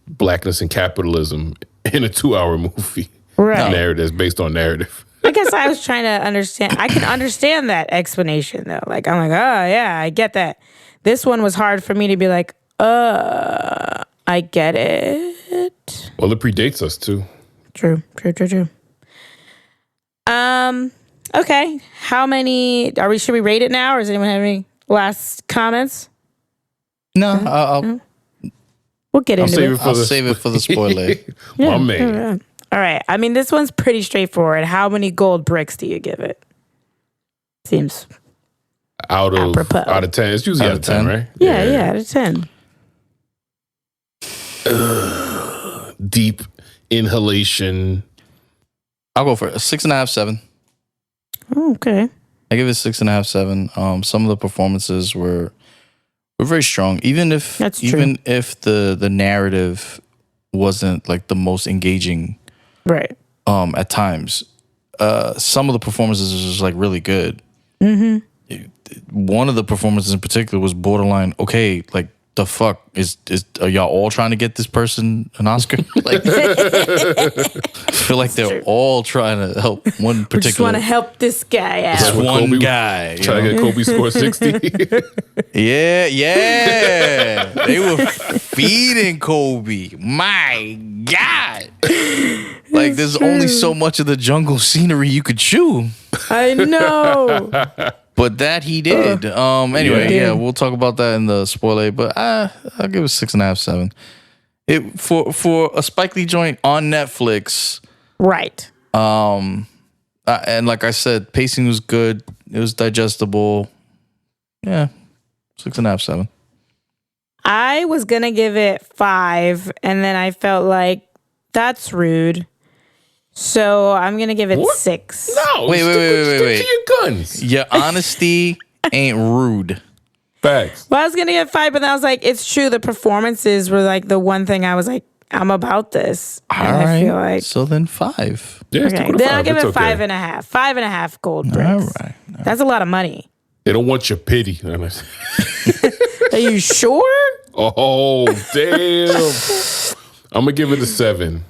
blackness and capitalism in a 2-hour movie. Right. Narrative based on narrative. I guess I was trying to understand. I can understand that explanation, though. Like, I'm like, oh, yeah, I get that. This one was hard for me to be like, I get it. Well, it predates us, too. True. Okay. How many should we rate it now, or does anyone have any last comments? No, We'll get into it. I'll save it for the spoiler. My man. All right. I mean, this one's pretty straightforward. How many gold bricks do you give it? Seems out of 10. It's usually out of 10, right? Yeah, out of 10. Deep inhalation. I'll go for it. 6.5, 7. Okay. I give it 6.5, 7. Some of the performances were very strong. Even if the narrative wasn't like the most engaging, right? At times, some of the performances was just like really good. One of the performances in particular was borderline. Okay, like the fuck are y'all all trying to get this person an Oscar? Like, I feel like they're all trying to help one particular. We just want to help this guy out. This one guy. Trying to get Kobe score 60. Yeah. They were feeding Kobe. My God. Like, there's only so much of the jungle scenery you could chew. I know. But that he did. Anyway, we'll talk about that in the spoiler. But I'll give it 6.5, 7. It for a Spike Lee joint on Netflix. Right. And like I said, pacing was good. It was digestible. Yeah, 6.5, 7. I was gonna give it 5, and then I felt like that's rude. So I'm gonna give it 6. No, wait. To your guns. Your honesty ain't rude. Facts. Well, I was gonna give 5, but then I was like, it's true. The performances were like the one thing I was like, I'm about this. All right. I feel like so then 5. Yeah, okay. Then I'll give it 5.5. 5.5 gold bricks. All right. That's a lot of money. They don't want your pity. Are you sure? Oh, damn. I'm gonna give it a 7.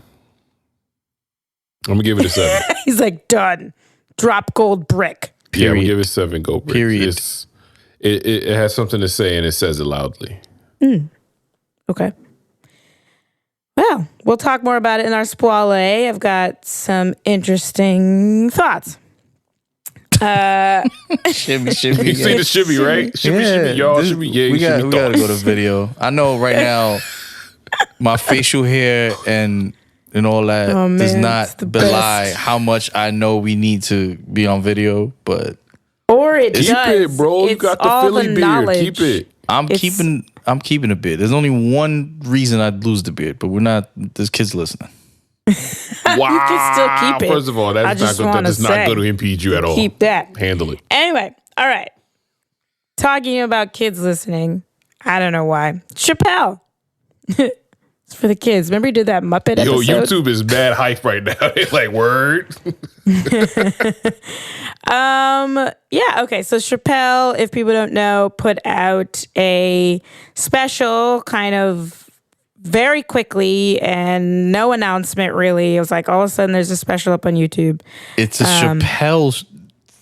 He's like, done. Drop gold brick. Yeah, I'm gonna give it 7 gold bricks. Period. It has something to say, and it says it loudly. Okay. Well, we'll talk more about it in our spoilae. I've got some interesting thoughts. Shimmy. You see the shimmy, right? Shimmy, y'all. Shimmy, we gotta go to video. I know right now my facial hair and all that does not belie how much I know we need to be on video, but it keep does. It, bro. You got the Philly beard. Knowledge. Keep it. I'm keeping a beard. There's only one reason I'd lose the beard, but there's kids listening. Wow. You can still keep it. First of all, that is not going to impede you at all. Keep that. Handle it. Anyway, all right. Talking about kids listening. I don't know why. Chappelle. It's for the kids. Remember he did that Muppet episode? Yo, YouTube is mad hype right now. It's like, word. Yeah, okay. So Chappelle, if people don't know, put out a special kind of very quickly and no announcement really. It was like all of a sudden there's a special up on YouTube. It's a Chappelle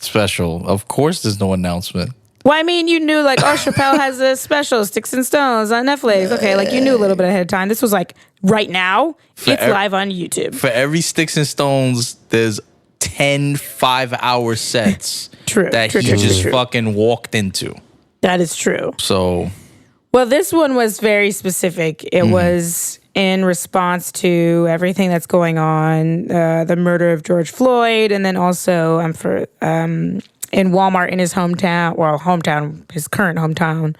special. Of course there's no announcement. Well, I mean, you knew like, oh, Chappelle has a special, Sticks and Stones on Netflix. Okay, like you knew a little bit ahead of time. This was like right now. It's live on YouTube. For every Sticks and Stones, there's 10 5-hour sets that he just fucking walked into. That is true. So, well, this one was very specific. It was in response to everything that's going on, the murder of George Floyd, and then also in Walmart in his hometown, his current hometown,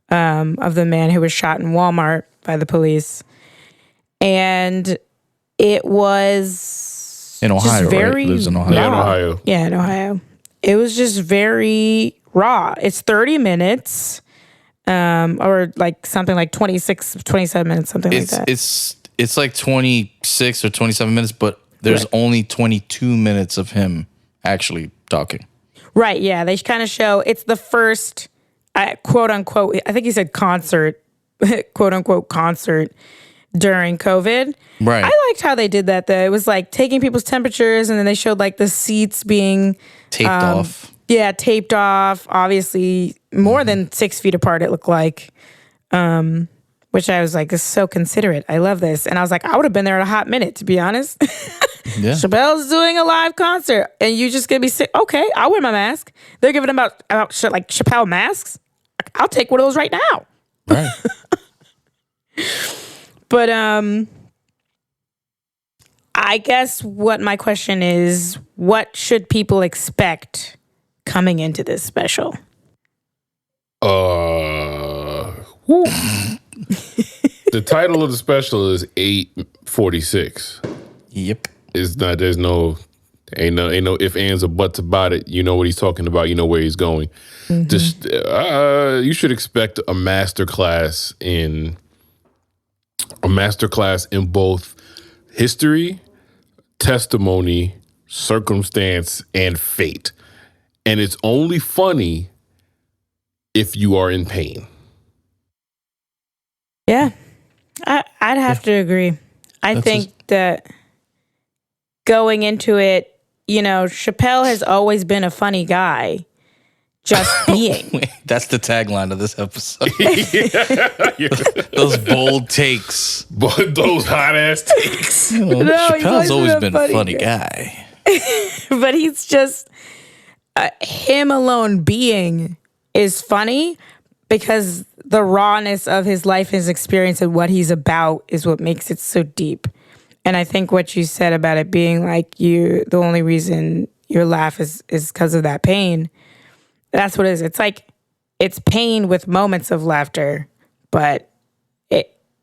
of the man who was shot in Walmart by the police. And it was in Ohio, right? Lives in Ohio. Yeah, in Ohio. Yeah, in Ohio. It was just very raw. It's 30 minutes, or like something like 26, 27 minutes, something like that. It's like 26 or 27 minutes, but there's only 22 minutes of him actually talking. Right, yeah. They kind of show, it's the first, quote unquote, I think he said concert, quote unquote concert during COVID. Right. I liked how they did that though. It was like taking people's temperatures and then they showed like the seats being taped off. Yeah, taped off. Obviously more than 6 feet apart it looked like. Which I was like, this is so considerate. I love this. And I was like, I would have been there in a hot minute, to be honest. Yeah. Chappelle's doing a live concert and you just gonna be sick. Okay, I'll wear my mask. They're giving about like Chappelle masks. I'll take one of those right now. Right. But I guess what my question is, what should people expect coming into this special? The title of the special is 846. Yep. It's not. There's no. Ain't no ifs, ands, or buts about it. You know what he's talking about. You know where he's going. Just you should expect a masterclass in both history, testimony, circumstance, and fate. And it's only funny if you are in pain. Yeah, I'd have to agree. I think that going into it, you know, Chappelle has always been a funny guy, just being. That's the tagline of this episode. Those bold takes. But those hot ass takes. Chappelle's always been a funny guy. But he's just, him alone being is funny because the rawness of his life, his experience, and what he's about is what makes it so deep. And I think what you said about it being like the only reason your laugh is because of that pain. That's what it is. It's like, it's pain with moments of laughter, but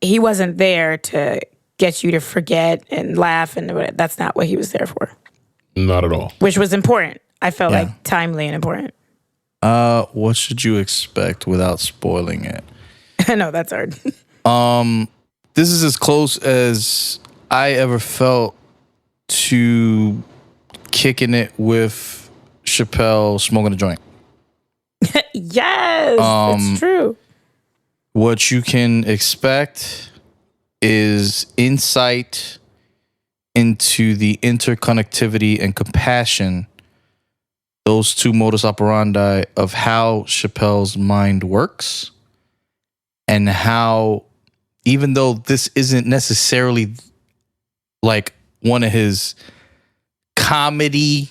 he wasn't there to get you to forget and laugh. And that's not what he was there for. Not at all. Which was important. I felt like timely and important. What should you expect without spoiling it? I know that's hard. This is as close as I ever felt to kicking it with Chappelle smoking a joint. Yes, it's true. What you can expect is insight into the interconnectivity and compassion, those two modus operandi of how Chappelle's mind works, and how, even though this isn't necessarily like one of his comedy,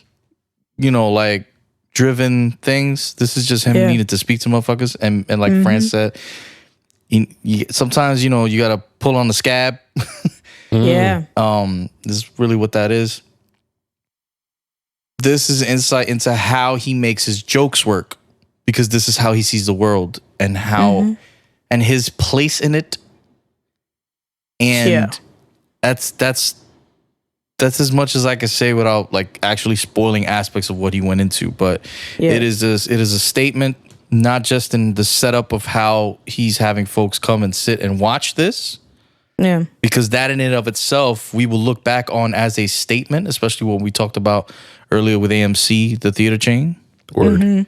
like driven things, this is just him needing to speak to motherfuckers. And like Fran said, sometimes, you got to pull on the scab. Yeah. This is really what that is. This is insight into how he makes his jokes work, because this is how he sees the world and how and his place in it. And that's as much as I can say without like actually spoiling aspects of what he went into. But it is a statement, not just in the setup of how he's having folks come and sit and watch this. Yeah. Because that in and of itself, we will look back on as a statement, especially what we talked about earlier with AMC, the theater chain. Word.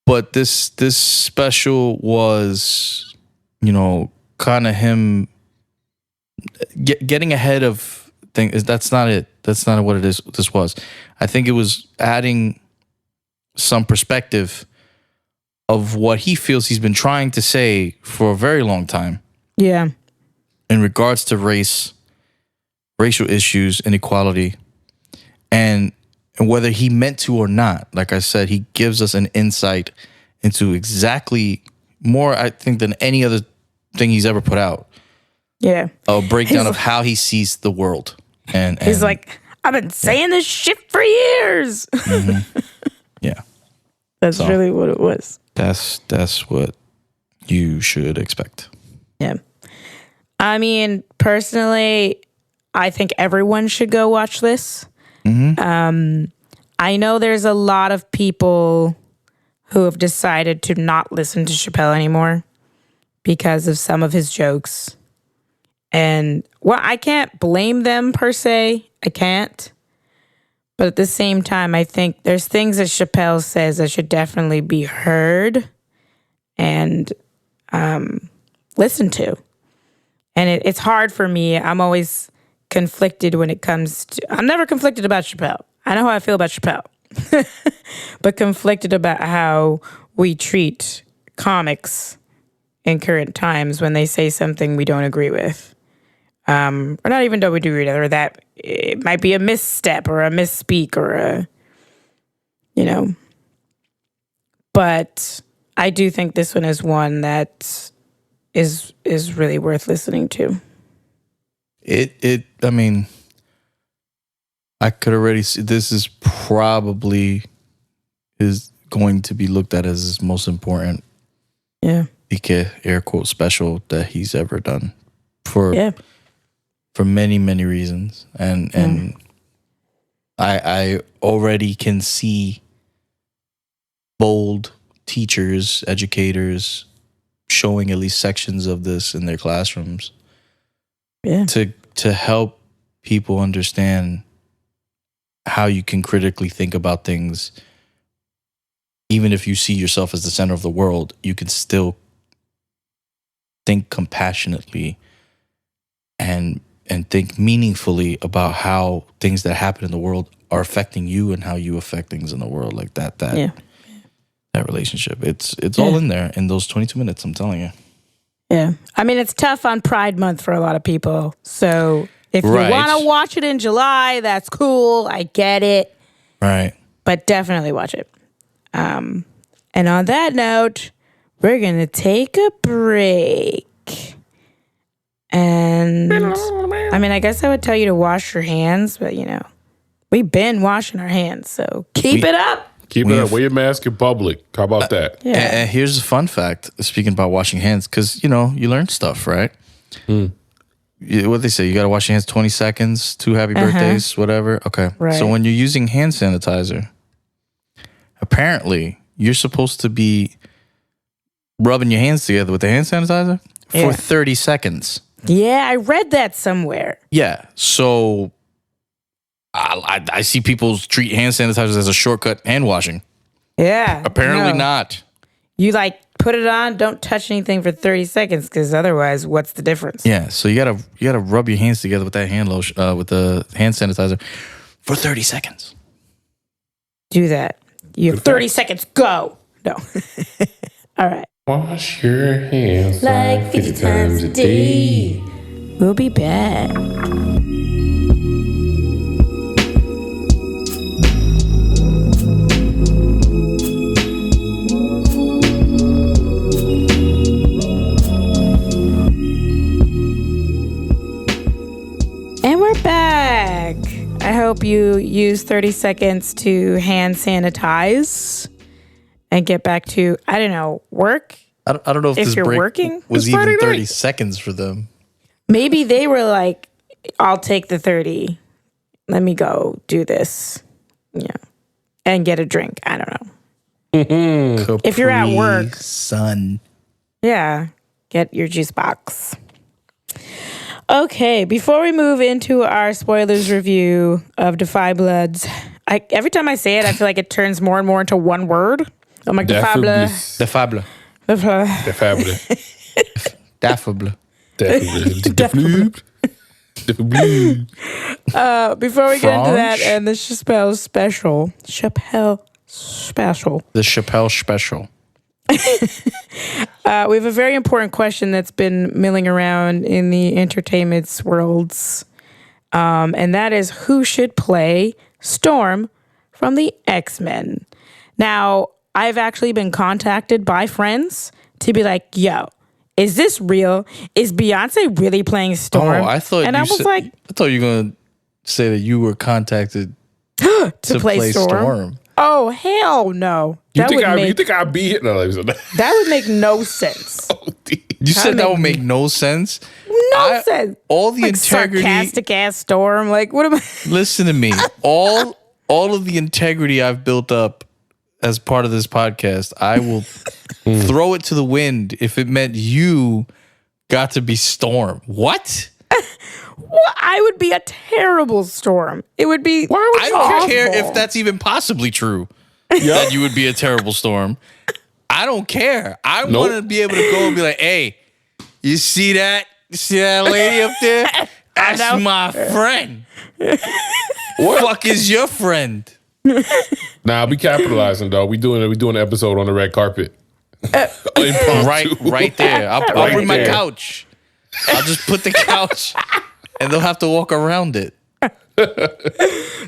But this special was, kind of him getting ahead of things. That's not it. That's not what it is. This was. I think it was adding some perspective of what he feels he's been trying to say for a very long time. Yeah. In regards to race, racial issues, inequality, and whether he meant to or not. Like I said, he gives us an insight into exactly more, I think, than any other thing he's ever put out. Yeah. A breakdown of how he sees the world. And he's like, I've been saying this shit for years. Yeah. That's really what it was. That's what you should expect. Yeah. I mean, personally, I think everyone should go watch this. I know there's a lot of people who have decided to not listen to Chappelle anymore because of some of his jokes. And, well, I can't blame them per se. I can't. But at the same time, I think there's things that Chappelle says that should definitely be heard and listened to. And it's hard for me. I'm always conflicted when it comes to... I'm never conflicted about Chappelle. I know how I feel about Chappelle. But conflicted about how we treat comics in current times when they say something we don't agree with. Or not even though we do read it, or that it might be a misstep or a misspeak or a, you know. But I do think this one is one that is really worth listening to. I mean, I could already see this is probably is going to be looked at as his most important, air quote, special that he's ever done for many, many reasons. And I already can see bold teachers, educators showing at least sections of this in their classrooms to help people understand how you can critically think about things. Even if you see yourself as the center of the world, you can still think compassionately and think meaningfully about how things that happen in the world are affecting you and how you affect things in the world. Like that relationship. It's all in there in those 22 minutes, I'm telling you. Yeah. I mean, it's tough on Pride Month for a lot of people. So if you want to watch it in July, that's cool. I get it. Right. But definitely watch it. And on that note, we're going to take a break. And I mean, I guess I would tell you to wash your hands, but you know, we've been washing our hands, so keep it up. Keep it up. Wear your mask in public. How about that? Yeah. And here's a fun fact, speaking about washing hands, because, you know, you learn stuff, right? What they say, you got to wash your hands 20 seconds, 2 happy birthdays, whatever. Okay. Right. So when you're using hand sanitizer, apparently you're supposed to be rubbing your hands together with the hand sanitizer for 30 seconds. Yeah, I read that somewhere. Yeah. So I see people treat hand sanitizers as a shortcut hand washing. Yeah. Apparently not. You like put it on, don't touch anything for 30 seconds because otherwise, what's the difference? Yeah. So you gotta rub your hands together with that hand lotion, with the hand sanitizer for 30 seconds. Do that. You have 30 seconds. Go. No. All right. Wash your hands like 50 times a day. We'll be back. And we're back. I hope you use 30 seconds to hand sanitize and get back to, I don't know, work. I don't know if this you're break working, was it's even Friday 30 night. seconds for them. Maybe they were like, I'll take the 30. Let me go do this. Yeah. And get a drink. I don't know. If you're at work. Sun. Yeah. Get your juice box. Okay. Before we move into our spoilers review of Defy Bloods, every time I say it, I feel like it turns more and more into one word. I'm like, Defy Blood. Defable. Defable. Daffable. Before we get into that and the Chappelle special, special. The Chappelle special. We have a very important question that's been milling around in the entertainment worlds. And that is, who should play Storm from the X-Men? Now, I've actually been contacted by friends to be like, yo, is this real? Is Beyonce really playing Storm? Oh, I thought and I was like, I thought you were going to say that you were contacted to play Storm. Oh, hell no. You think I'd be here? No, that would make no sense. You said that would make no sense? No sense. All the like integrity. Sarcastic ass Storm. Like, what am I? Listen to me. All of the integrity I've built up as part of this podcast, I will throw it to the wind if it meant you got to be Storm. What? Well, I would be a terrible Storm. It would be. I don't care if that's even possibly true. That you would be a terrible Storm. I don't care. I want to be able to go and be like, hey, you see that? You see that lady up there? That's my friend. What fuck is your friend? Nah, we capitalizing though. We doing an episode on the red carpet. right there. I'll bring my couch. I'll just put the couch, and they'll have to walk around it.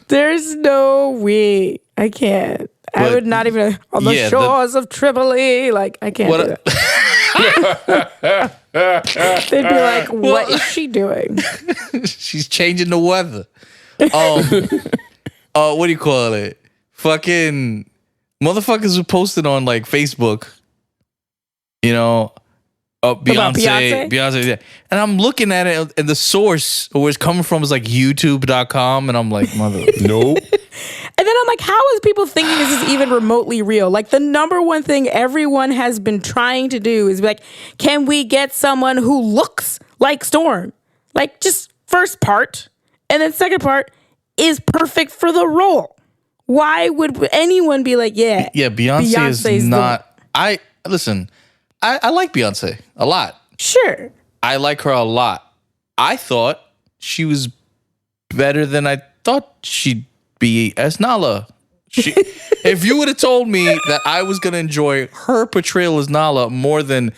There's no way. I can't. I would not even on the shores of Tripoli. Like, I can't do that. They'd be like, "What is she doing?" She's changing the weather. What do you call it? Fucking motherfuckers were posted on like Facebook. You know, Beyonce. Yeah. And I'm looking at it, and the source where it's coming from is like YouTube.com, and I'm like, nope. And then I'm like, how is people thinking this is even remotely real? Like, the number one thing everyone has been trying to do is be like, can we get someone who looks like Storm? Like, just first part, and then second part is perfect for the role. Why would anyone be like, yeah, Beyonce is not. I like Beyonce a lot. Sure. I like her a lot. I thought she was better than I thought she'd be as Nala. If you would have told me that I was going to enjoy her portrayal as Nala more than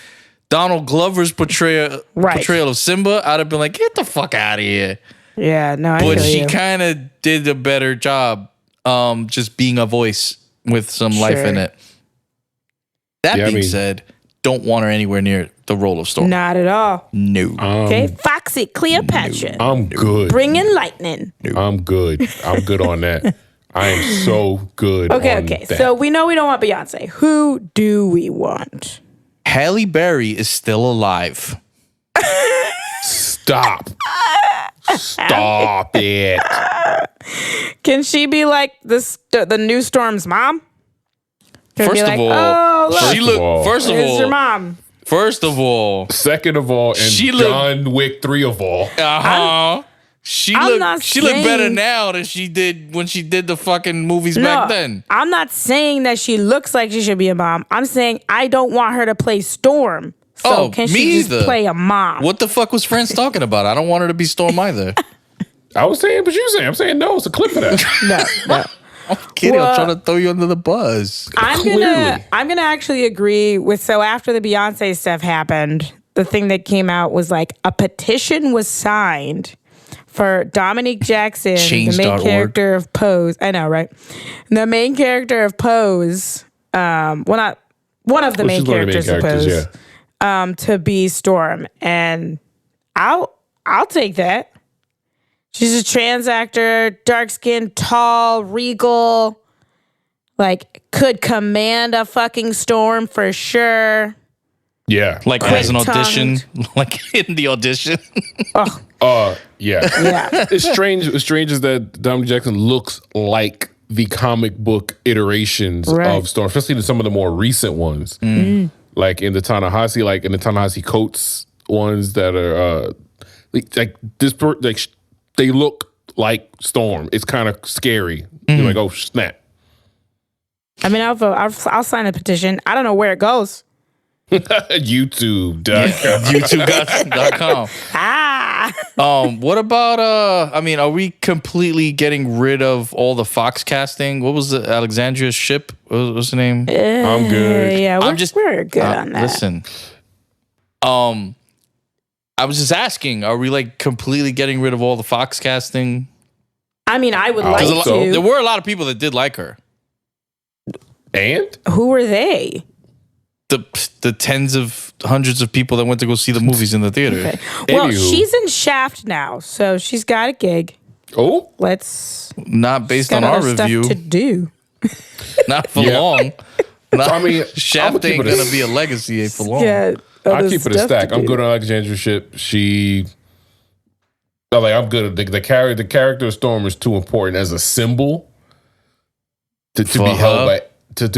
Donald Glover's portrayal of Simba, I'd have been like, get the fuck out of here. Yeah, no, But she kind of did a better job just being a voice with some life in it. That being said, don't want her anywhere near the role of Storm. Not at all. No. Okay, Foxy, Cleopatra. No. I'm good. Bringing lightning. No. I'm good. I'm good on that. I am so good. Okay. So we know we don't want Beyonce. Who do we want? Halle Berry is still alive. Stop it. Can she be like the new Storm's mom? First of all, your mom. First of all, second of all, and John Wick 3 of all. She looked better now than she did when she did the fucking movies back then. I'm not saying that she looks like she should be a mom. I'm saying I don't want her to play Storm. So can she just play a mom? What the fuck was France talking about? I don't want her to be Storm either. I was saying, but you saying, I'm saying no. It's a clip of that. No. I'm kidding. I'm trying to throw you under the bus. I'm gonna actually agree with. So after the Beyonce stuff happened, the thing that came out was like a petition was signed for Dominique Jackson, the main character of Pose. I know, right? The main character of Pose. One of the main characters of Pose. Yeah. To be Storm, and I'll take that. She's a trans actor, dark skinned, tall, regal, like could command a fucking Storm for sure. Yeah. Like as an audition, like in the audition. Yeah. It's strange is that Dominic Jackson looks like the comic book iterations of Storm, especially in some of the more recent ones. Mm. Like in the Ta-Nehisi Coates ones that are they look like Storm. It's kind of scary. You're like, oh snap. I mean, I'll vote. I'll sign a petition. I don't know where it goes. YouTube.com. YouTube.com. What about I mean, are we completely getting rid of all the Fox casting? What was the Alexandria Ship? What's the name? I'm good. Yeah, we're good on that. Listen. I was just asking, are we like completely getting rid of all the Fox casting? I mean, I would like to. There were a lot of people that did like her. And? Who were they? The tens of hundreds of people that went to go see the movies in the theater. Okay. Well, Anywho. she's in Shaft now, so she's got a gig. Oh? Not based on our review. Stuff to do. Not for long. I mean, Shaft ain't going to be a legacy for long. Yeah, I'll keep it a stack. I'm good on Alexandria Ship. I'm good. The character of Storm is too important as a symbol to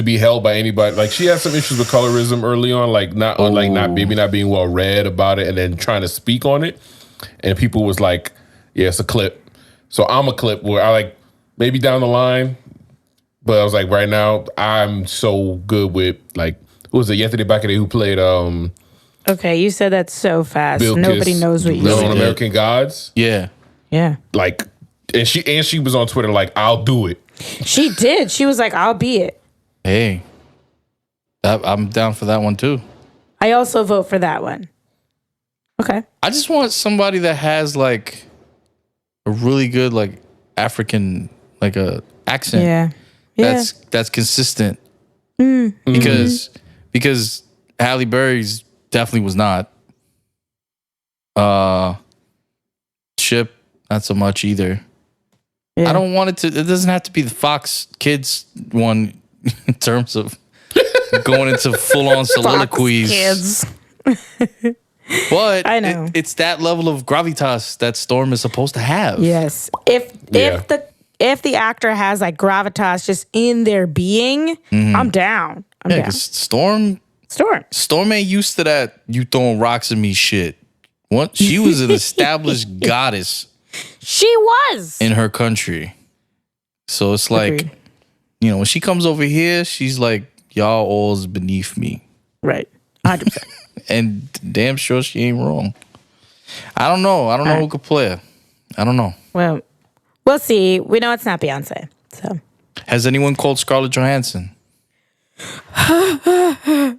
be held by anybody. Like, she has some issues with colorism early on, not being well read about it, and then trying to speak on it. And people was like, "Yeah, it's a clip." So I'm a clip where I like maybe down the line, but I was like, right now I'm so good with like, who was it? Anthony Baccade who played Okay, you said that so fast. Bill Nobody Kiss, knows what you Little said. American Gods. Yeah. Yeah. Like, and she was on Twitter like, "I'll do it." She did. She was like, I'll be it. Hey, I'm down for that one too. I also vote for that one. Okay. I just want somebody that has like a really good like African like a accent. Yeah. Yeah. That's consistent. Because Halle Berry's definitely was not. Chip, not so much either. Yeah. I don't want it to. It doesn't have to be the Fox Kids one in terms of going into full on soliloquies. Kids. But I know. It's that level of gravitas that Storm is supposed to have. Yes. If the actor has like gravitas just in their being, I'm down. I'm down. Because Storm ain't used to that you throwing rocks at me shit. What? She was an established goddess She was in her country. So it's like, Agreed. when she comes over here, she's like, y'all all's beneath me. Right. 100%. And damn sure she ain't wrong. I don't know. Who could play her. I don't know. Well, we'll see. We know it's not Beyonce. So Has anyone called Scarlett Johansson? I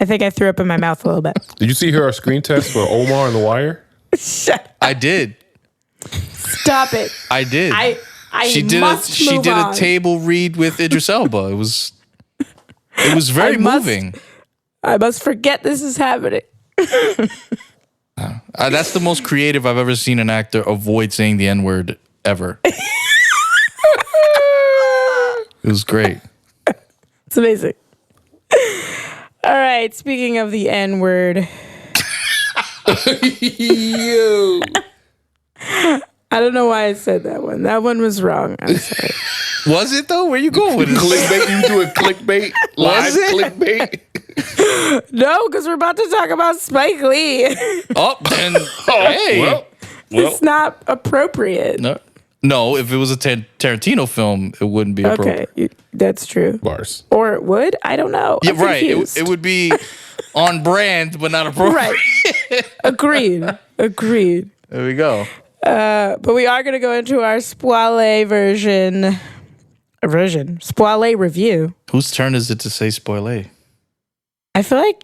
think I threw up in my mouth a little bit. Did you see her screen test for Omar and The Wire? I did. Stop it. I did. She did a table read with Idris Elba. It was very moving. I must forget this is happening. That's the most creative I've ever seen an actor avoid saying the N-word ever. It was great. It's amazing. All right. Speaking of the N-word. Yo. I don't know why I said that one. That one was wrong. I'm sorry. Was it though? Where you going with it? Clickbait? You doing clickbait? Live clickbait? No, because we're about to talk about Spike Lee. Oh, then hey. Well, It's not appropriate. No, if it was a Tarantino film, it wouldn't be appropriate. Okay, that's true. bars. Or it would? I don't know. Yeah, I'm right. confused. It would be on brand, but not appropriate. Right. Agreed. There we go. But we are going to go into our Spoilae Spoilae review. Whose turn is it to say Spoilae? I feel like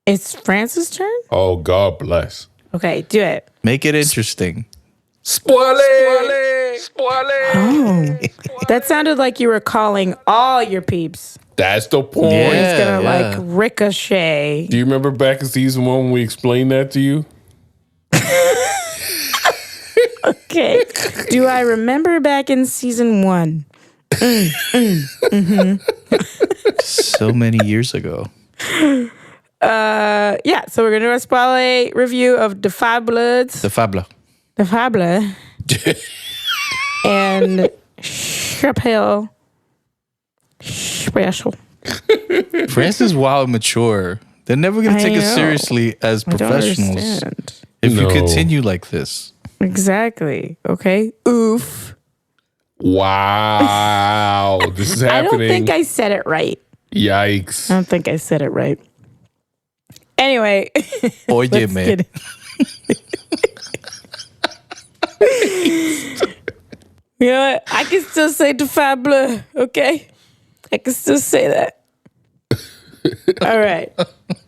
it's Francis' turn. Oh, God bless. Okay, do it. Make it interesting. Spoilae! Oh, that sounded like you were calling all your peeps. That's the point. Yeah. It's going to like ricochet. Do you remember back in season 1 when we explained that to you? Okay. Do I remember back in season 1? So many years ago. Yeah, so we're going to do a Spoilae review of The Five Bloods. The Fabla. The Fabla. And Chappelle Special. France is wild and mature. They're never going to take us seriously as professionals Understand. if you No. continue like this. Exactly. Okay. Oof. Wow. This is I happening. don't think I said it right. Yikes. I don't think I said it right. Anyway. Oye, let's man. get You know what? I can still say Defy Bleu, okay? I can still say that. All right.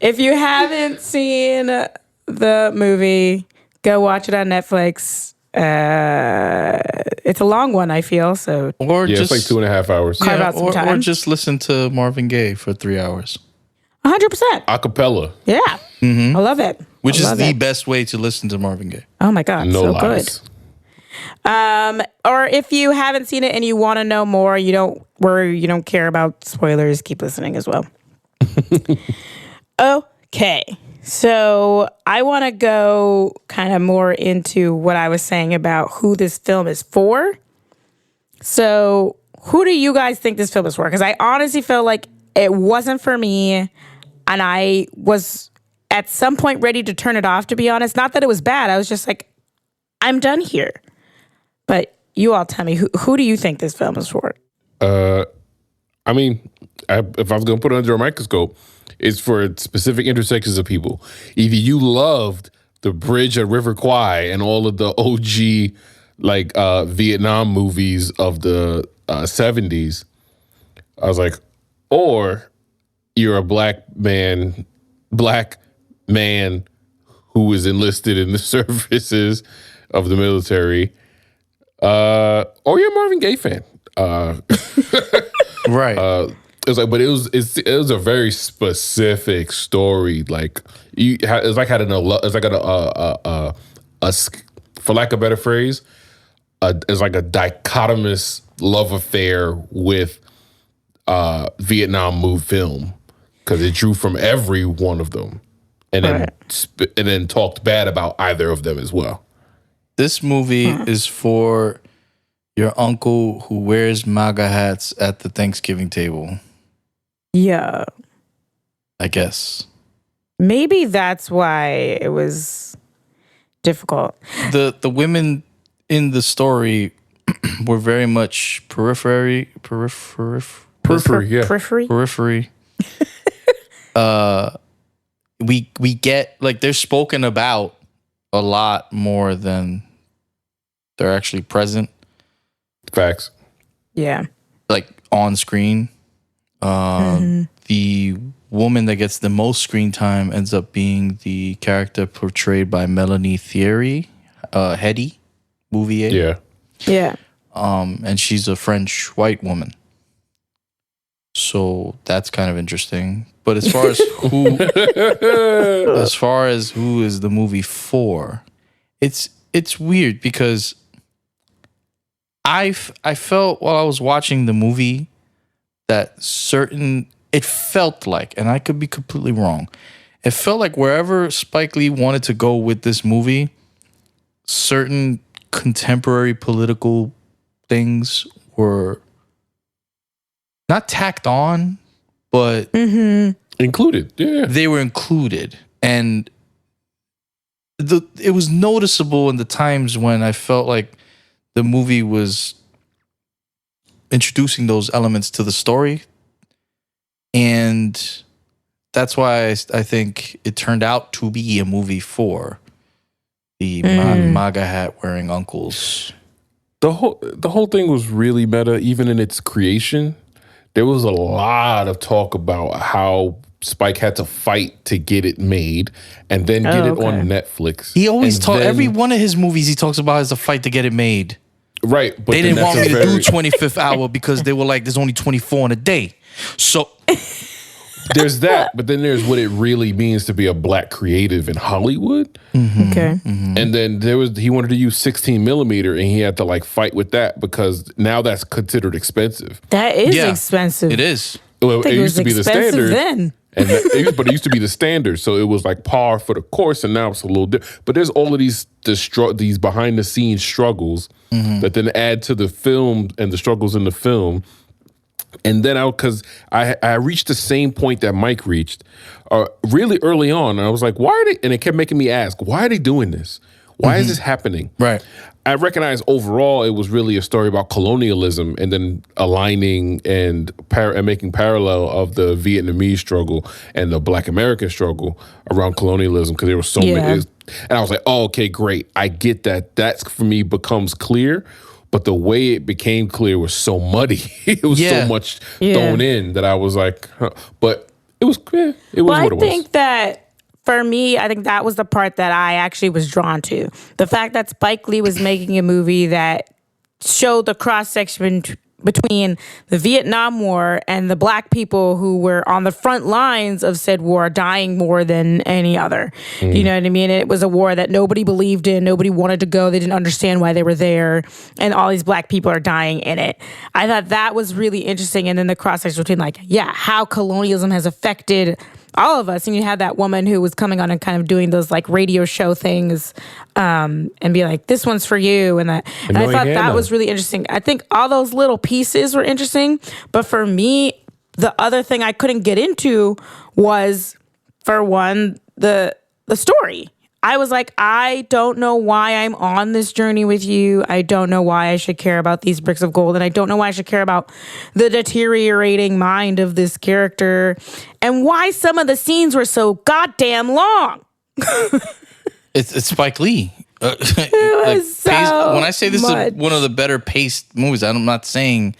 If you haven't seen the movie, go watch it on Netflix. It's a long one, I feel, so Or Yeah, just it's like 2.5 hours. Carve out some or time. just listen to Marvin Gaye for 3 hours, 100%. Acapella. Yeah. I love it. which I is love the it. best way to listen to Marvin Gaye. Oh my God, No so lies. good. Or if you haven't seen it and you want to know more, you don't care about spoilers, keep listening as well. Okay. So I want to go kind of more into what I was saying about who this film is for. So who do you guys think this film is for? Because I honestly feel like it wasn't for me, and I was at some point ready to turn it off, to be honest. Not that it was bad. I was just like, I'm done here. But you all tell me, who do you think this film is for? I mean, if I was going to put it under a microscope, it's for specific intersections of people. Either you loved the bridge at River Kwai and all of the OG Vietnam movies of the 70s. I was like, or you're a black man who is enlisted in the services of the military, or you're a Marvin Gaye fan. Right. It was like, but it was a very specific story. Like it's like for lack of a better phrase, it's like a dichotomous love affair with Vietnam movie film, because it drew from every one of them, and then talked bad about either of them as well. This movie is for your uncle who wears MAGA hats at the Thanksgiving table, Yeah. I guess. Maybe that's why it was difficult. The women in the story were very much periphery. Yeah. Periphery? We get, like, they're spoken about a lot more than they're actually present, Facts. Yeah. like on screen. The woman that gets the most screen time ends up being the character portrayed by Melanie Thierry, Hetty, Bouvier. Yeah. Yeah. And she's a French white woman. So that's kind of interesting. But as far as who is the movie for, it's weird because I felt while I was watching the movie that it felt like, and I could be completely wrong, it felt like wherever Spike Lee wanted to go with this movie, certain contemporary political things were not tacked on, but Included. Yeah. they were included. And it was noticeable in the times when I felt like the movie was introducing those elements to the story. And that's why I think it turned out to be a movie for the MAGA hat wearing uncles. The whole thing was really meta, even in its creation. There was a lot of talk about how Spike had to fight to get it made and then get it on Netflix. He always And talks, then- every one of his movies he talks about is a fight to get it made. Right. But They then didn't want me that's to a do very- 25th hour because they were like, there's only 24 in a day. So There's that, but then there's what it really means to be a black creative in Hollywood. Okay. And then he wanted to use 16 millimeter, and he had to like fight with that because now that's considered expensive. That is Yeah, expensive. it is. Well, I think it used to be the expensive standard. then. But it used to be the standard, so it was like par for the course, and now it's a little different. But there's all of these behind the scenes struggles that then add to the film and the struggles in the film. And then because I reached the same point that Mike reached really early on, and I was like, why are they? And it kept making me ask, why are they doing this? Why is this happening? Right. I recognize overall it was really a story about colonialism and then aligning and making parallel of the Vietnamese struggle and the Black American struggle around colonialism, because there was so many. And I was like, oh, okay, great. I get that. That, for me, becomes clear. But the way it became clear was so muddy. It was so much thrown in that I was like, huh. But it was clear. It was what it was. I think that for me, I think that was the part that I actually was drawn to. The fact that Spike Lee was making a movie that showed the cross-section between the Vietnam War and the Black people who were on the front lines of said war, dying more than any other. You know what I mean? It was a war that nobody believed in. Nobody wanted to go. They didn't understand why they were there. And all these Black people are dying in it. I thought that was really interesting. And then the cross-section between how colonialism has affected all of us. And you had that woman who was coming on and kind of doing those like radio show things and be like, this one's for you. And I thought that was really interesting. I think all those little pieces were interesting. But for me, the other thing I couldn't get into was, for one, the story. I was like, I don't know why I'm on this journey with you. I don't know why I should care about these bricks of gold. And I don't know why I should care about the deteriorating mind of this character and why some of the scenes were so goddamn long. It's Spike Lee. It was so when I say this is one of the better paced movies, I'm not saying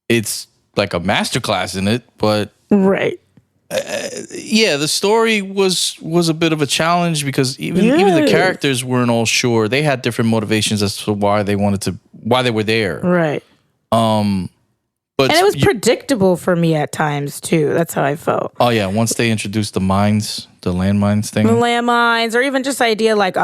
it's like a masterclass in it, but... Right. The story was a bit of a challenge because even the characters weren't all sure. They had different motivations as to why they were there. Right. But it was predictable for me at times too. That's how I felt. Oh yeah, once they introduced the landmines thing. The landmines, or even just the idea like,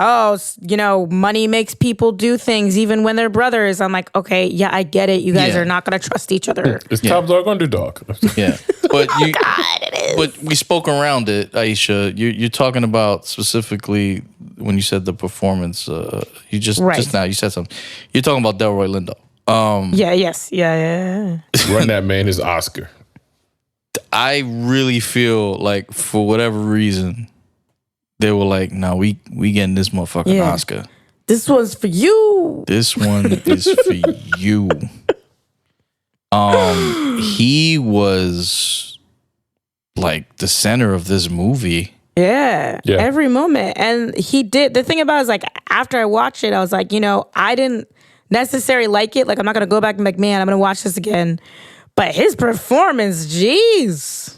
money makes people do things even when they're brothers. I'm like, okay, yeah, I get it. You guys are not going to trust each other. It's top dog, underdog. Yeah. But it is. But we spoke around it, Aisha. You're talking about specifically when you said the performance. You just now you said something. You're talking about Delroy Lindo. Yeah. Run that man his Oscar. I really feel like for whatever reason, they were like, "No, we getting this motherfucking Oscar. This one's for you. This one is for you." He was like the center of this movie. Yeah, every moment. And he did. The thing about it is, like, after I watched it, I was like, I didn't necessarily like it. Like, I'm not going to go back and be like, man, I'm going to watch this again. But his performance, jeez.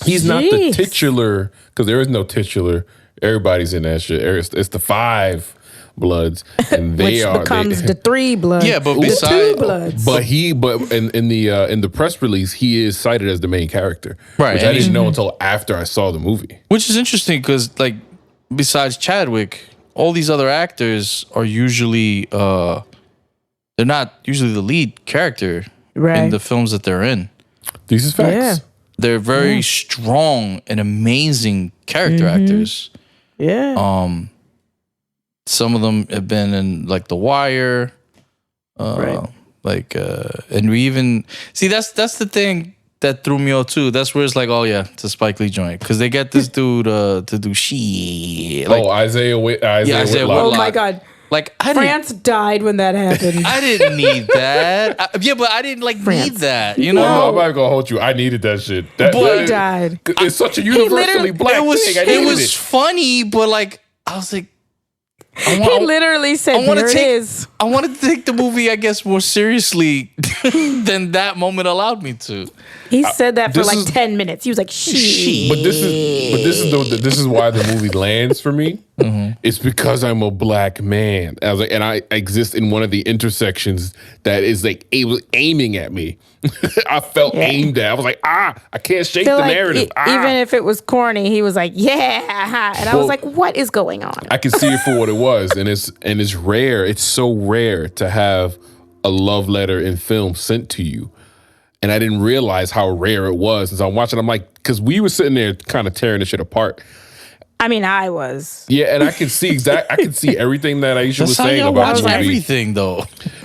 He's not the titular, because there is no titular. Everybody's in that shit. It's the 5 Bloods, and they which becomes the 3 Bloods. Yeah, but besides the 2 Bloods. But in the press release, he is cited as the main character, right? Which I didn't know until after I saw the movie. Which is interesting because, like, besides Chadwick, all these other actors are usually they're not usually the lead character in the films that they're in. These is facts. Yeah. They're very strong and amazing character actors. Yeah. Some of them have been in like The Wire, and we even see that's the thing that threw me off too. That's where it's like, oh yeah, it's a Spike Lee joint because they get this dude to do shit. Like, Isaiah Whitlock. Oh my God. Like France died when that happened. I didn't need that. But I didn't need that. You know, I'm not gonna hold you. I needed that shit. He died. It's such a universally black thing. It was funny, but like I was like. He literally said, "There it is." I wanted to take the movie, I guess, more seriously than that moment allowed me to. He said that for like 10 minutes. He was like, "She." But this is why the movie lands for me. It's because I'm a black man. I was like, and I exist in one of the intersections that is like aiming at me. I felt aimed at. I was like, I can't shake the narrative. Even if it was corny, he was like, yeah. And I was like, what is going on? I can see it for what it was. And it's rare. It's so rare to have a love letter in film sent to you. And I didn't realize how rare it was. As I'm watching, I'm like, because we were sitting there kind of tearing this shit apart. I mean, I was. Yeah, and I can see I can see everything that Aisha was saying about the movie. Everything though.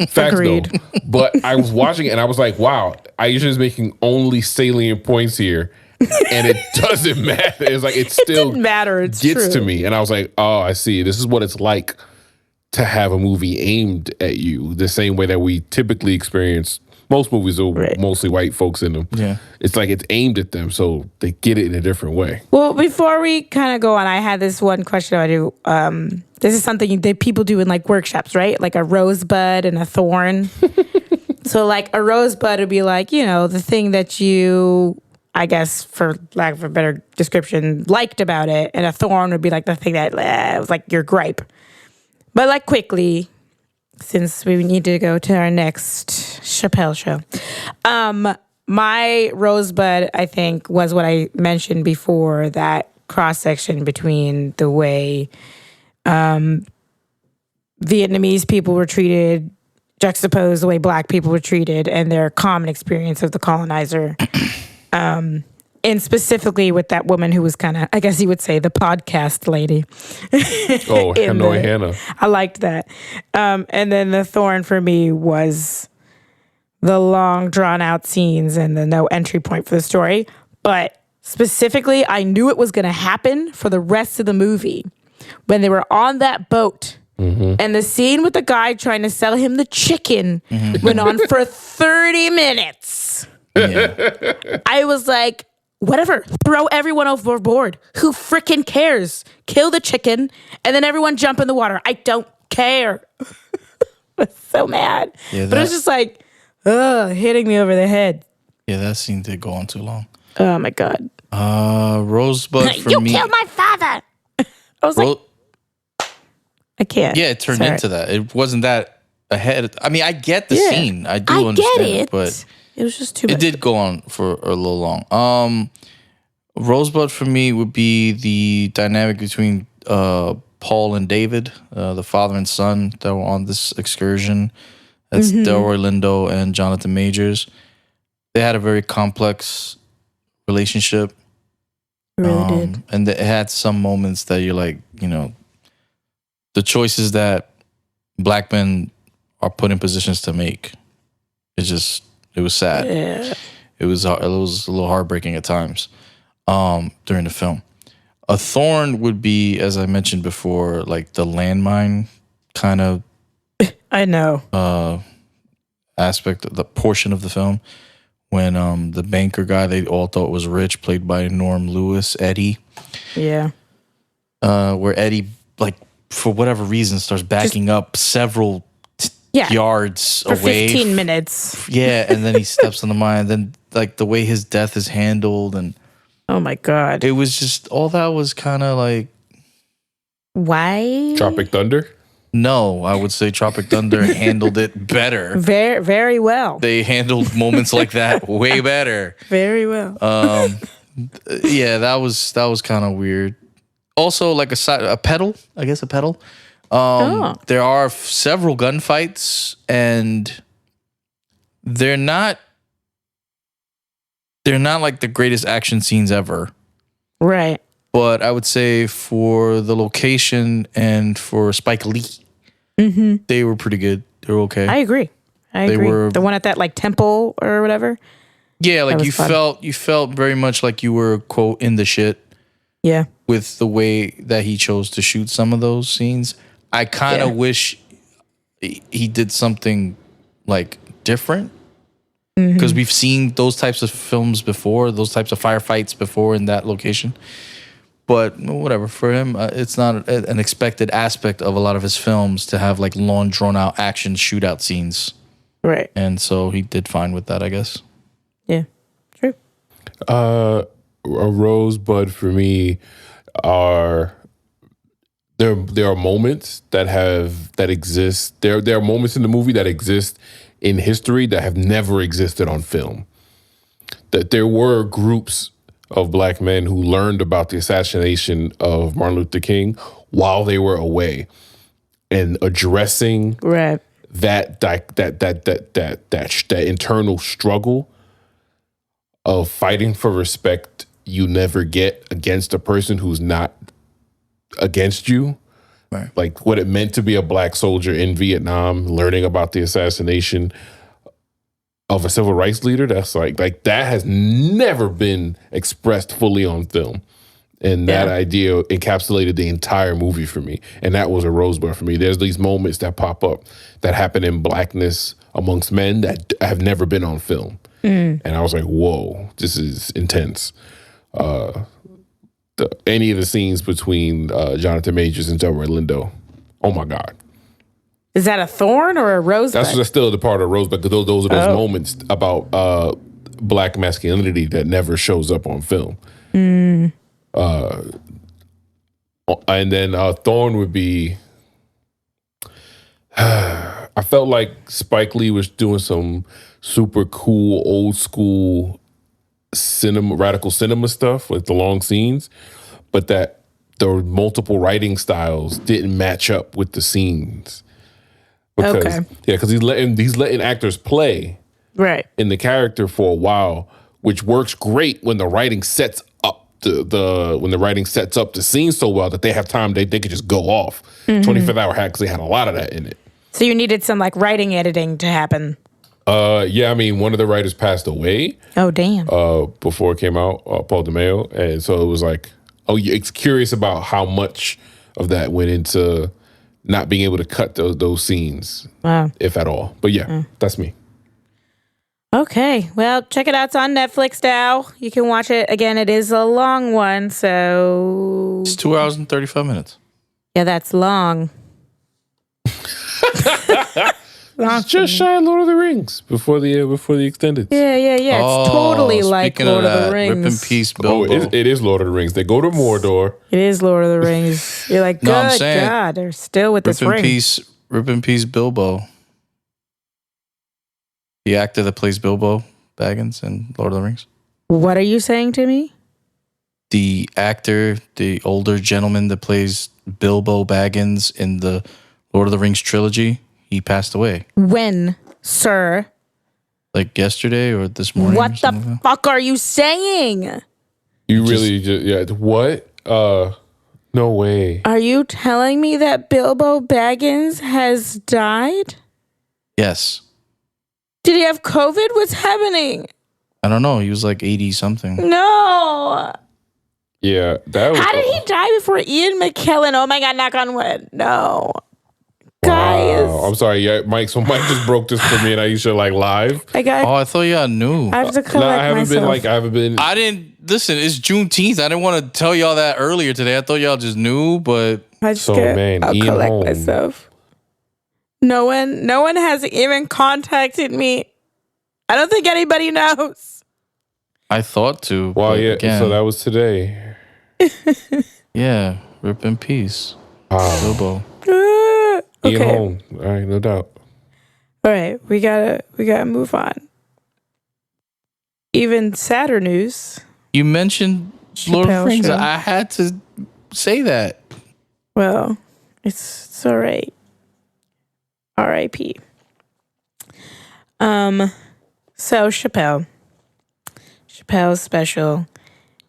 Facts Agreed. though. But I was watching it and I was like, wow, Aisha is making only salient points here. And it doesn't matter. It's like it still didn't matter. It's gets true. to me. And I was like, oh, I see. This is what it's like to have a movie aimed at you the same way that we typically experience. Most movies are mostly white folks in them. Yeah. It's like it's aimed at them, so they get it in a different way. Well, before we kind of go on, I had this one question I do. This is something that people do in like workshops, right? Like a rosebud and a thorn. So like a rosebud would be like, you know, the thing that you, I guess, for lack of a better description, liked about it. And a thorn would be like the thing that was like your gripe. But like quickly, since we need to go to our next Chappelle show. My rosebud, I think, was what I mentioned before, that cross-section between the way Vietnamese people were treated, juxtaposed the way Black people were treated, and their common experience of the colonizer. And specifically with that woman who was kind of, I guess you would say, the podcast lady. Oh, Hanoi Hannah. I liked that. And then the thorn for me was the long, drawn-out scenes and the no entry point for the story. But specifically, I knew it was going to happen for the rest of the movie. When they were on that boat, and the scene with the guy trying to sell him the chicken went on for 30 minutes. Yeah. I was like, whatever, throw everyone overboard. Who freaking cares? Kill the chicken, and then everyone jump in the water. I don't care. I was so mad. Yeah, but it was just like, hitting me over the head. Yeah, that scene did go on too long. Oh my God. Rosebud for you me. You killed my father. I was like, I can't. Yeah, it turned into that. It wasn't that ahead. I mean, I get the scene. I do understand it, but it was just too much. It did go on for a little long. Rosebud for me would be the dynamic between Paul and David, the father and son that were on this excursion. That's Delroy Lindo and Jonathan Majors. They had a very complex relationship. Really did. And it had some moments that you're like, you know, the choices that Black men are put in positions to make. It was sad. Yeah. It was a little heartbreaking at times during the film. A thorn would be, as I mentioned before, like the landmine kind of I know. aspect of the portion of the film when the banker guy they all thought was rich, played by Norm Lewis, Eddie. Yeah. Where Eddie, like, for whatever reason, starts backing up several yards for away. 15 minutes. Yeah, and then he steps on the mine. Then, like, the way his death is handled, and oh my God. it was just, all that was kind of like... Why? Tropic Thunder? No, I would say Tropic Thunder handled it better. Very, very well. They handled moments like that way better. Very well. Yeah, that was kind of weird. Also, like a pedal, I guess a pedal. There are several gunfights, and they're not like the greatest action scenes ever. Right. But I would say for the location and for Spike Lee, they were pretty good. They were okay. I agree. They were the one at that like temple or whatever. Yeah, like you fun. felt very much like you were, quote, in the shit. Yeah. With the way that he chose to shoot some of those scenes. I kind of wish he did something like different. Because we've seen those types of films before, those types of firefights before in that location. But whatever, for him, it's not an expected aspect of a lot of his films to have like long, drawn out action shootout scenes. Right. And so he did fine with that, I guess. Yeah. True. A rosebud for me are there are moments that exist. There are moments in the movie that exist in history that have never existed on film. That there were groups of Black men who learned about the assassination of Martin Luther King while they were away, and addressing that internal struggle of fighting for respect you never get against a person who's not against you. Right. Like what it meant to be a Black soldier in Vietnam, learning about the assassination of a civil rights leader. That's like that has never been expressed fully on film. And that idea encapsulated the entire movie for me. And that was a rosebud for me. There's these moments that pop up that happen in blackness amongst men that have never been on film. And I was like, whoa, this is intense. Any of the scenes between Jonathan Majors and Delroy Lindo, oh my God. Is that a thorn or a rosebud? That's still the part of rosebud, because those are those moments about black masculinity that never shows up on film. And then thorn would be, I felt like Spike Lee was doing some super cool, old school cinema, radical cinema stuff with the long scenes, but that the multiple writing styles didn't match up with the scenes. Because because he's letting actors play in the character for a while, which works great when the writing sets up the scene so well that they have time, they could just go off. 25th Hour had, because they had a lot of that in it. So you needed some like writing editing to happen. Yeah, I mean, one of the writers passed away. Oh, damn. Before it came out, Paul DeMeo. And so it was like, it's curious about how much of that went into not being able to cut those scenes, if at all. But yeah, that's me. Okay, well, check it out. It's on Netflix now. You can watch it. Again, it is a long one, so... It's 2 hours and 35 minutes. Yeah, that's long. It's just shy of Lord of the Rings before the extended. Yeah. It's totally like Lord of the Rings. Rip in peace, Bilbo. It is Lord of the Rings. They go to Mordor. It is Lord of the Rings. You're like, good God, they're still with this ring. Rip in peace, Bilbo. The actor that plays Bilbo Baggins in Lord of the Rings. What are you saying to me? The actor, the older gentleman that plays Bilbo Baggins in the Lord of the Rings trilogy, he passed away. When, sir? Like yesterday or this morning? What the fuck are you saying? You really just what? No way. Are you telling me that Bilbo Baggins has died? Yes. Did he have COVID? What's happening? I don't know. He was like 80 something. No. Yeah, that was. How did he die before Ian McKellen? Oh my God, knock on wood. No. Guys. Wow. I'm sorry, Mike. So Mike just broke this for me, and I used to like live. I thought y'all knew. I have to collect I haven't myself. been. I didn't listen. It's Juneteenth. I didn't want to tell y'all that earlier today. I thought y'all just knew, but I'll Ian collect Holm. myself. No one has even contacted me. I don't think anybody knows. I thought to. Well, yeah. Again, So that was today. yeah. Rip in peace, Bilbo. Okay. Ian Holm. All right, no doubt. All right, we gotta move on. Even sadder news. You mentioned Lord of the Rings. Show. I had to say that. Well, it's all right. R.I.P. So Chappelle's special.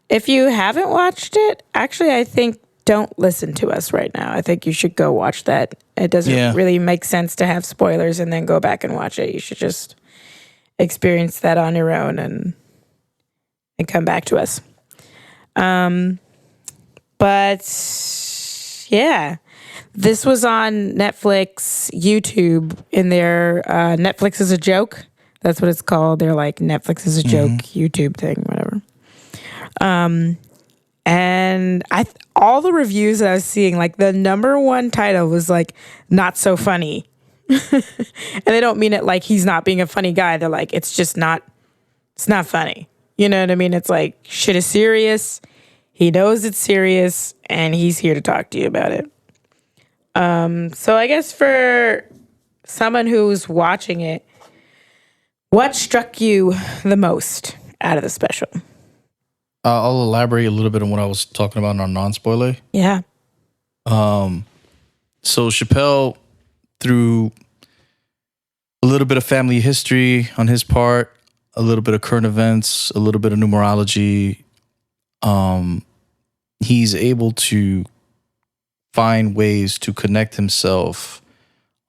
If you haven't watched it, actually, I think don't listen to us right now. I think you should go watch that. It doesn't really make sense to have spoilers and then go back and watch it. You should just experience that on your own and come back to us. But yeah, this was on Netflix, YouTube, in their Netflix is a joke. That's what it's called. They're like Netflix is a joke YouTube thing, whatever. And all the reviews that I was seeing, like the number one title was like, not so funny. And they don't mean it like he's not being a funny guy. They're like, it's not funny. You know what I mean? It's like, shit is serious. He knows it's serious and he's here to talk to you about it. So I guess for someone who's watching it, what struck you the most out of the special? I'll elaborate a little bit on what I was talking about in our non-spoiler. Yeah. So Chappelle, through a little bit of family history on his part, a little bit of current events, a little bit of numerology, he's able to find ways to connect himself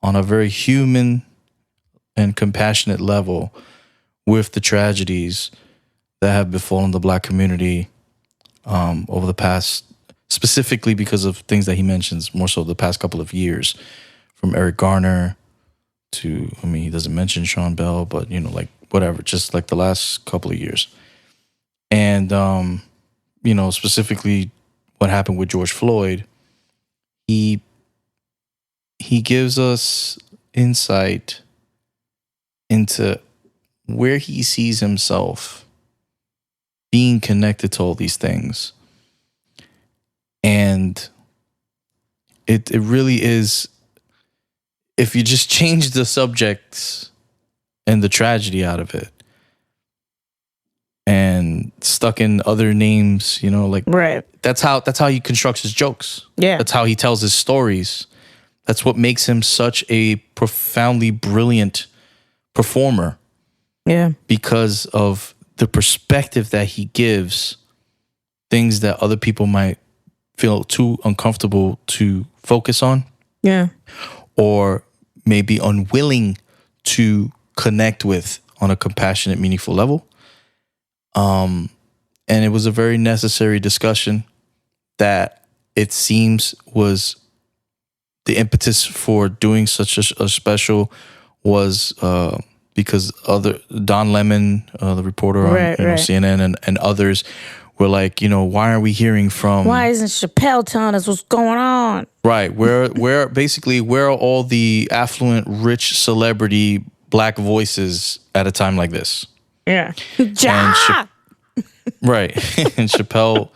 on a very human and compassionate level with the tragedies that have befallen the Black community over the past, specifically because of things that he mentions, more so the past couple of years, from Eric Garner to, I mean, he doesn't mention Sean Bell, but, you know, like, whatever, just like the last couple of years. And, you know, specifically what happened with George Floyd, he gives us insight into where he sees himself being connected to all these things. And it really is, if you just change the subjects and the tragedy out of it and stuck in other names, you know, like, Right. that's how he constructs his jokes. Yeah. That's how he tells his stories. That's what makes him such a profoundly brilliant performer, Yeah. because of the perspective that he gives, things that other people might feel too uncomfortable to focus on, Yeah. or maybe unwilling to connect with on a compassionate, meaningful level. And it was a very necessary discussion that it seems was the impetus for doing such a special was because other Don Lemon, the reporter on Right. CNN and others were like, you know, why aren't we hearing from? Why isn't Chappelle telling us what's going on? Right. Where are all the affluent, rich celebrity black voices at a time like this? Yeah. Right. And Chappelle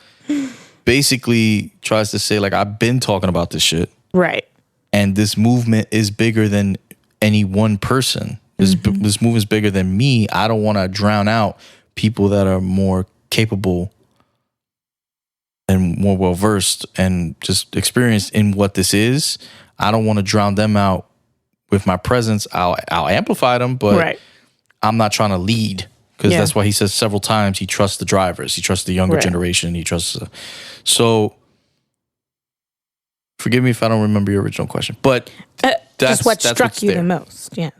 basically tries to say, like, I've been talking about this shit. Right. And this movement is bigger than any one person. This movement is bigger than me. I don't want to drown out people that are more capable and more well-versed and just experienced in what this is. I don't want to drown them out with my presence. I'll amplify them, but Right. I'm not trying to lead, because Yeah. that's why he says several times he trusts the drivers. He trusts the younger Right. generation. He trusts... so forgive me if I don't remember your original question, but Just what that's struck what's you there. the most. Yeah.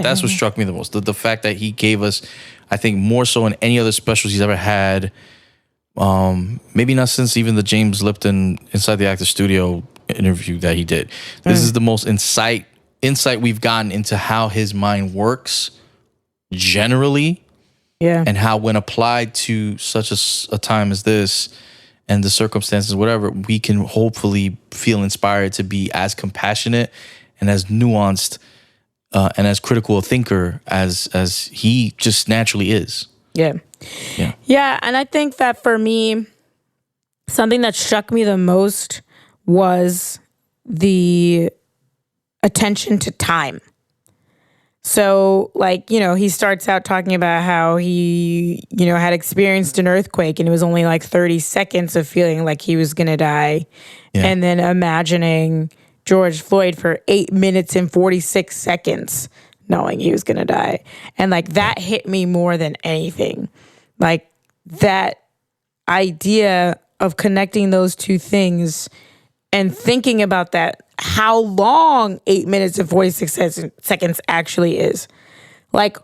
That's what struck me the most. The fact that he gave us, I think, more so in any other specials he's ever had. Maybe not since even the James Lipton Inside the Actor Studio interview that he did. This is the most insight we've gotten into how his mind works generally, Yeah. and how when applied to such a time as this and the circumstances, whatever, we can hopefully feel inspired to be as compassionate and as nuanced and as critical a thinker as he just naturally is. Yeah. Yeah. Yeah. And I think that for me, something that struck me the most was the attention to time. So, like, you know, he starts out talking about how he, you know, had experienced an earthquake and it was only like 30 seconds of feeling like he was going to die. Yeah. And then imagining George Floyd for 8 minutes and 46 seconds knowing he was going to die. And like that hit me more than anything. Like that idea of connecting those two things and thinking about that, how long 8 minutes and 46 seconds actually is. Like,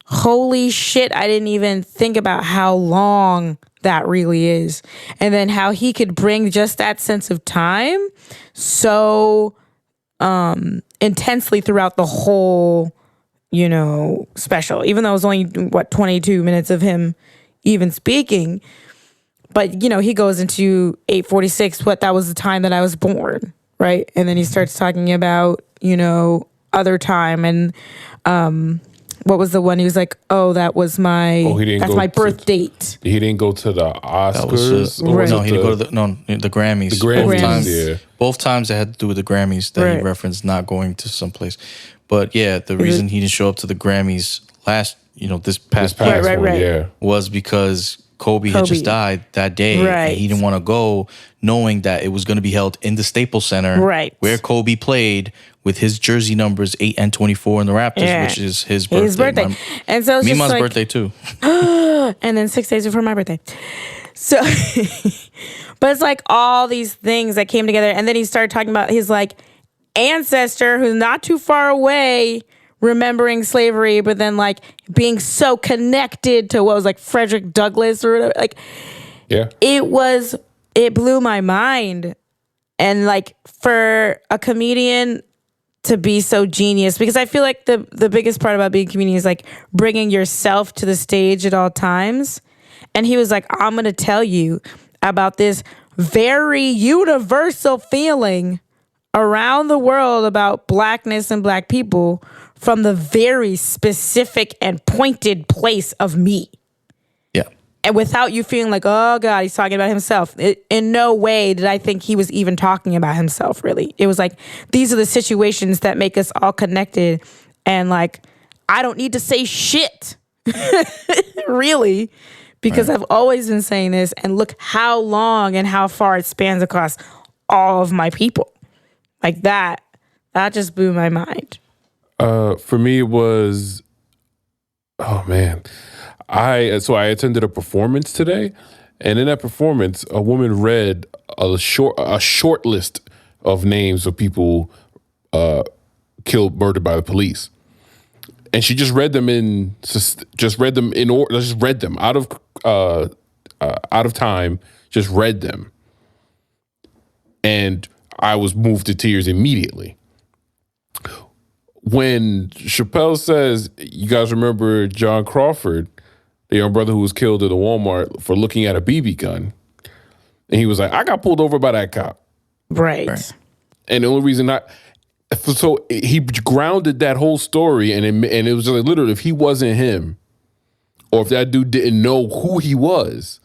holy shit, I didn't even think about how long that really is. And then how he could bring just that sense of time so intensely throughout the whole, you know, special. Even though it was only, 22 minutes of him even speaking. But, you know, he goes into 8:46, that was the time that I was born, right? And then he starts talking about, you know, other time. And what was the one? He was like, oh, that was my, that's my birth date. He didn't go to the Oscars. That was Right. No, he didn't go to the Grammys. The Grammys, Both times, yeah. Both times it had to do with the Grammys that Right. he referenced not going to someplace. But yeah, the reason he didn't show up to the Grammys this past Right. Right. Yeah. was because Kobe had just died that day. Right. And he didn't want to go knowing that it was going to be held in the Staples Center, Right. where Kobe played with his jersey numbers 8 and 24 in the Raptors, Yeah. which is his birthday. His birthday. And so it's just Mima's like, birthday too. and then 6 days before my birthday. So, but it's like all these things that came together. And then he started talking about his like ancestor who's not too far away, remembering slavery, but then like being so connected to what was like Frederick Douglass or whatever. Like Yeah. It blew my mind. And like for a comedian to be so genius, because I feel like the biggest part about being a comedian is like bringing yourself to the stage at all times. And he was like, I'm going to tell you about this very universal feeling around the world about blackness and black people from the very specific and pointed place of me. Yeah. And without you feeling like, oh God, he's talking about himself. In no way did I think he was even talking about himself, really. It was like, these are the situations that make us all connected. And like, I don't need to say shit, really, because I've always been saying this. And look how long and how far it spans across all of my people. Like that just blew my mind. For me, it was, oh man. I attended a performance today, and in that performance, a woman read a short list of names of people murdered by the police, and she just read them out of time, just read them, and I was moved to tears immediately. When Chappelle says, you guys remember John Crawford, the young brother who was killed at a Walmart for looking at a BB gun. And he was like, I got pulled over by that cop. Right. And the only reason so he grounded that whole story, and it was like, literally, if he wasn't him, or if that dude didn't know who he was,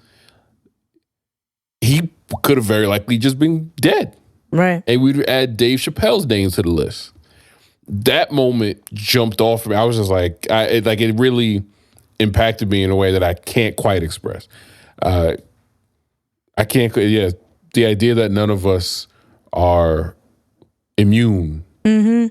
he could have very likely just been dead. Right. And we'd add Dave Chappelle's name to the list. That moment jumped off of me. I was just like, it really impacted me in a way that I can't quite express. The idea that none of us are immune. Mm-hmm.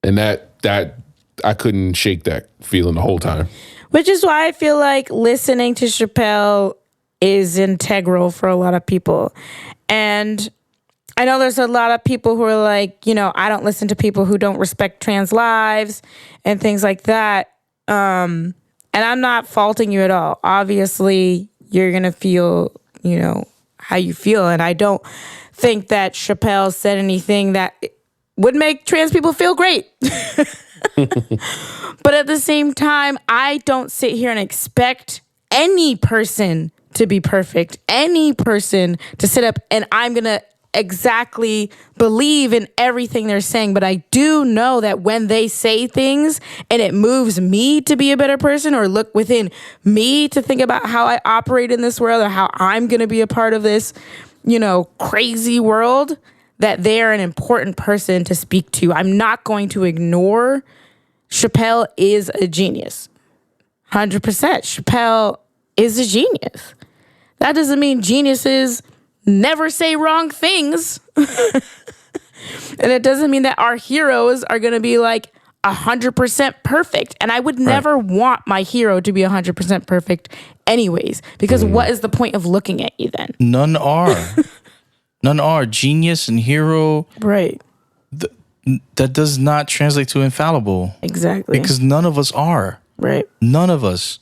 And that I couldn't shake that feeling the whole time. Which is why I feel like listening to Chappelle is integral for a lot of people. And I know there's a lot of people who are like, I don't listen to people who don't respect trans lives and things like that. And I'm not faulting you at all. Obviously, you're going to feel, how you feel. And I don't think that Chappelle said anything that would make trans people feel great. But at the same time, I don't sit here and expect any person to be perfect, any person to sit up and I'm going to exactly believe in everything they're saying. But I do know that when they say things and it moves me to be a better person or look within me to think about how I operate in this world or how I'm going to be a part of this, crazy world, that they're an important person to speak to. I'm not going to ignore Chappelle is a genius. 100%. Chappelle is a genius. That doesn't mean geniuses never say wrong things. And it doesn't mean that our heroes are going to be like 100% perfect. And I would never want my hero to be 100% perfect anyways, because what is the point of looking at you then? None are. None are. Genius and hero. Right. That does not translate to infallible. Exactly. Because none of us are. Right. None of us.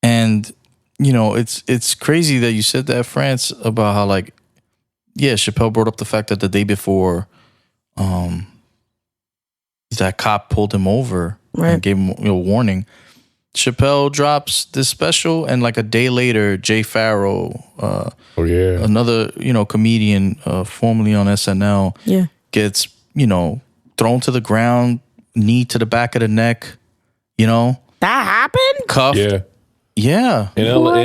And it's crazy that you said that, France, about how Chappelle brought up the fact that the day before that cop pulled him over and gave him a warning. Chappelle drops this special, and like a day later, Jay Farrow, another comedian formerly on SNL, gets thrown to the ground, knee to the back of the neck. That happened? Cuffed. Yeah. In LA.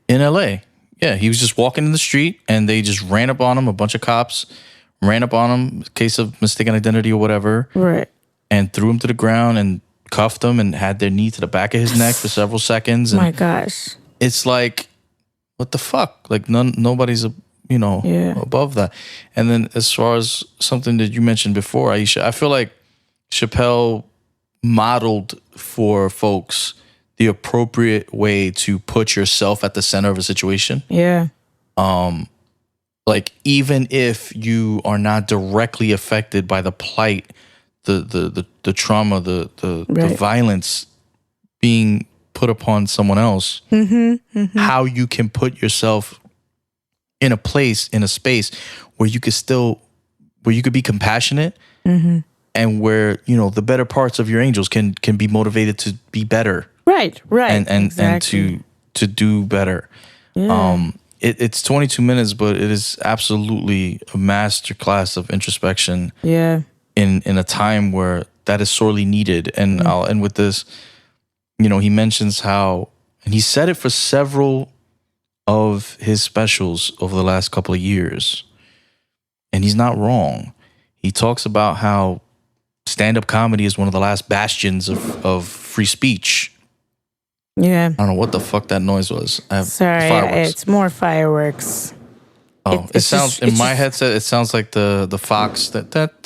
In LA. Yeah, he was just walking in the street and they just ran up on him. A bunch of cops ran up on him, case of mistaken identity or whatever. Right. And threw him to the ground and cuffed him and had their knee to the back of his neck for several seconds. And my gosh. It's like, what the fuck? Like nobody's above that. And then as far as something that you mentioned before, Aisha, I feel like Chappelle modeled for folks the appropriate way to put yourself at the center of a situation. Yeah. Like even if you are not directly affected by the plight, the trauma, the violence being put upon someone else, how you can put yourself in a place, in a space where you could be compassionate, and where, you know, the better parts of your angels can be motivated to be better. Right. And Exactly. to do better. Yeah. It's 22 minutes, but it is absolutely a masterclass of introspection. Yeah. In a time where that is sorely needed. And I'll end with this. You know, he mentions how, and he said it for several of his specials over the last couple of years, and he's not wrong. He talks about how stand-up comedy is one of the last bastions of free speech. Yeah. I don't know what the fuck that noise was. I have Sorry, fireworks. it's more fireworks. Oh, it sounds in my headset. It sounds like the fox that like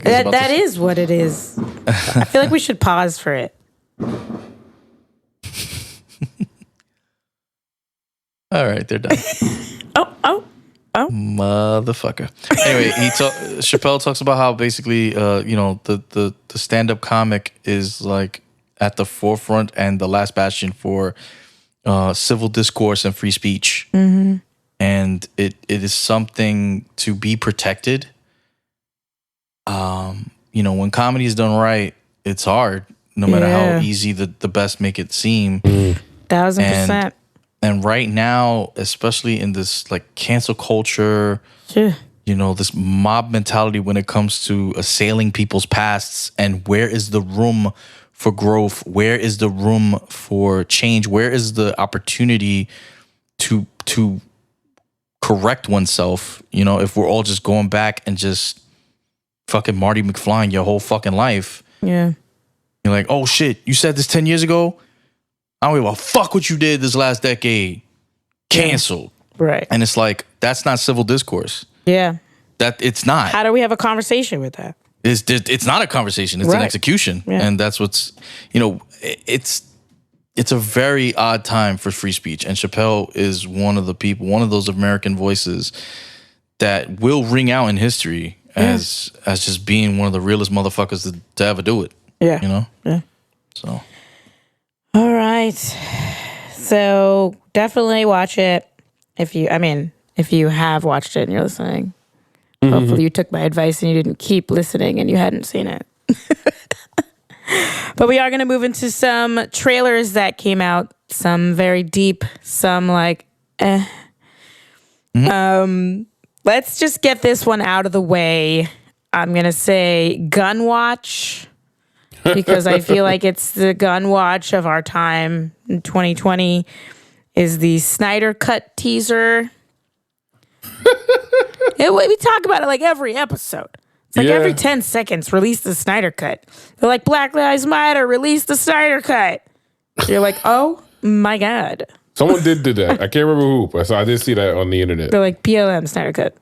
That is what it is. I feel like we should pause for it. All right, they're done. Oh. Motherfucker. Anyway, Chappelle talks about how basically, you know, the stand-up comic is like at the forefront and the last bastion for civil discourse and free speech. And it is something to be protected. You know, when comedy is done right, it's hard, no matter how easy the best make it seem. 1000%. And right now, especially in this like cancel culture, you know, this mob mentality when it comes to assailing people's pasts, and where is the room for growth? Where is the room for change? Where is the opportunity to correct oneself? You know, if we're all just going back and just fucking Marty McFly your whole fucking life. Yeah. You're like, oh shit, you said this 10 years ago? I don't give a fuck what you did this last decade. Canceled. Right. And it's like, that's not civil discourse. Yeah. That it's not. How do we have a conversation with that? It's not a conversation. It's an execution. Yeah. And that's what's, you know, it's a very odd time for free speech. And Chappelle is one of the people, one of those American voices that will ring out in history as just being one of the realest motherfuckers to ever do it. Yeah. You know? Yeah. So. All right. So definitely watch it if you have watched it and you're listening. Hopefully you took my advice and you didn't keep listening and you hadn't seen it. But we are going to move into some trailers that came out, some very deep, some like let's just get this one out of the way. I'm going to say Gun Watch, because I feel like it's the gun watch of our time in 2020, is the Snyder Cut teaser. We talk about it like every episode. It's like every 10 seconds, release the Snyder Cut. They're like, Black Lives Matter, release the Snyder Cut. You're like, oh my God. Someone did that. I can't remember who, so I did see that on the internet. They're like, BLM Snyder Cut.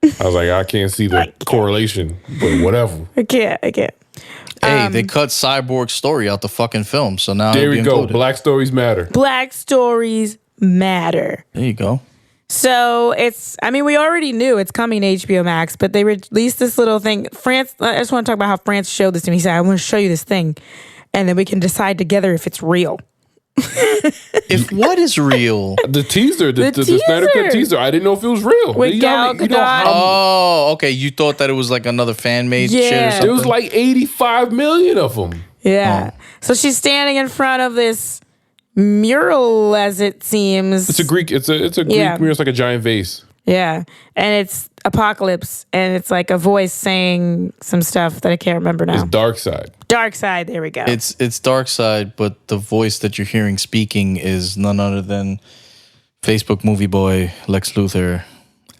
I was like, I can't see the correlation, but whatever. I can't. Hey, they cut Cyborg's story out the fucking film, so now There it'll be we go. included. Black stories matter. Black stories matter. There you go. So we already knew it's coming to HBO Max, but they released this little thing. I just want to talk about how France showed this to me. He said, I want to show you this thing, and then we can decide together if it's real. If what is real? The teaser, the Snyder Cut teaser. I didn't know if it was real. With Gal Gadot. Oh, okay. You thought that it was like another fan-made shit or something? There was like 85 million of them. Yeah. So she's standing in front of this mural, as it seems. It's a Greek mural. It's like a giant vase. Yeah. And it's Apocalypse, and it's like a voice saying some stuff that I can't remember now. It's Dark Side. Dark Side, there we go. It's Dark Side, but the voice that you're hearing speaking is none other than Facebook movie boy Lex Luthor,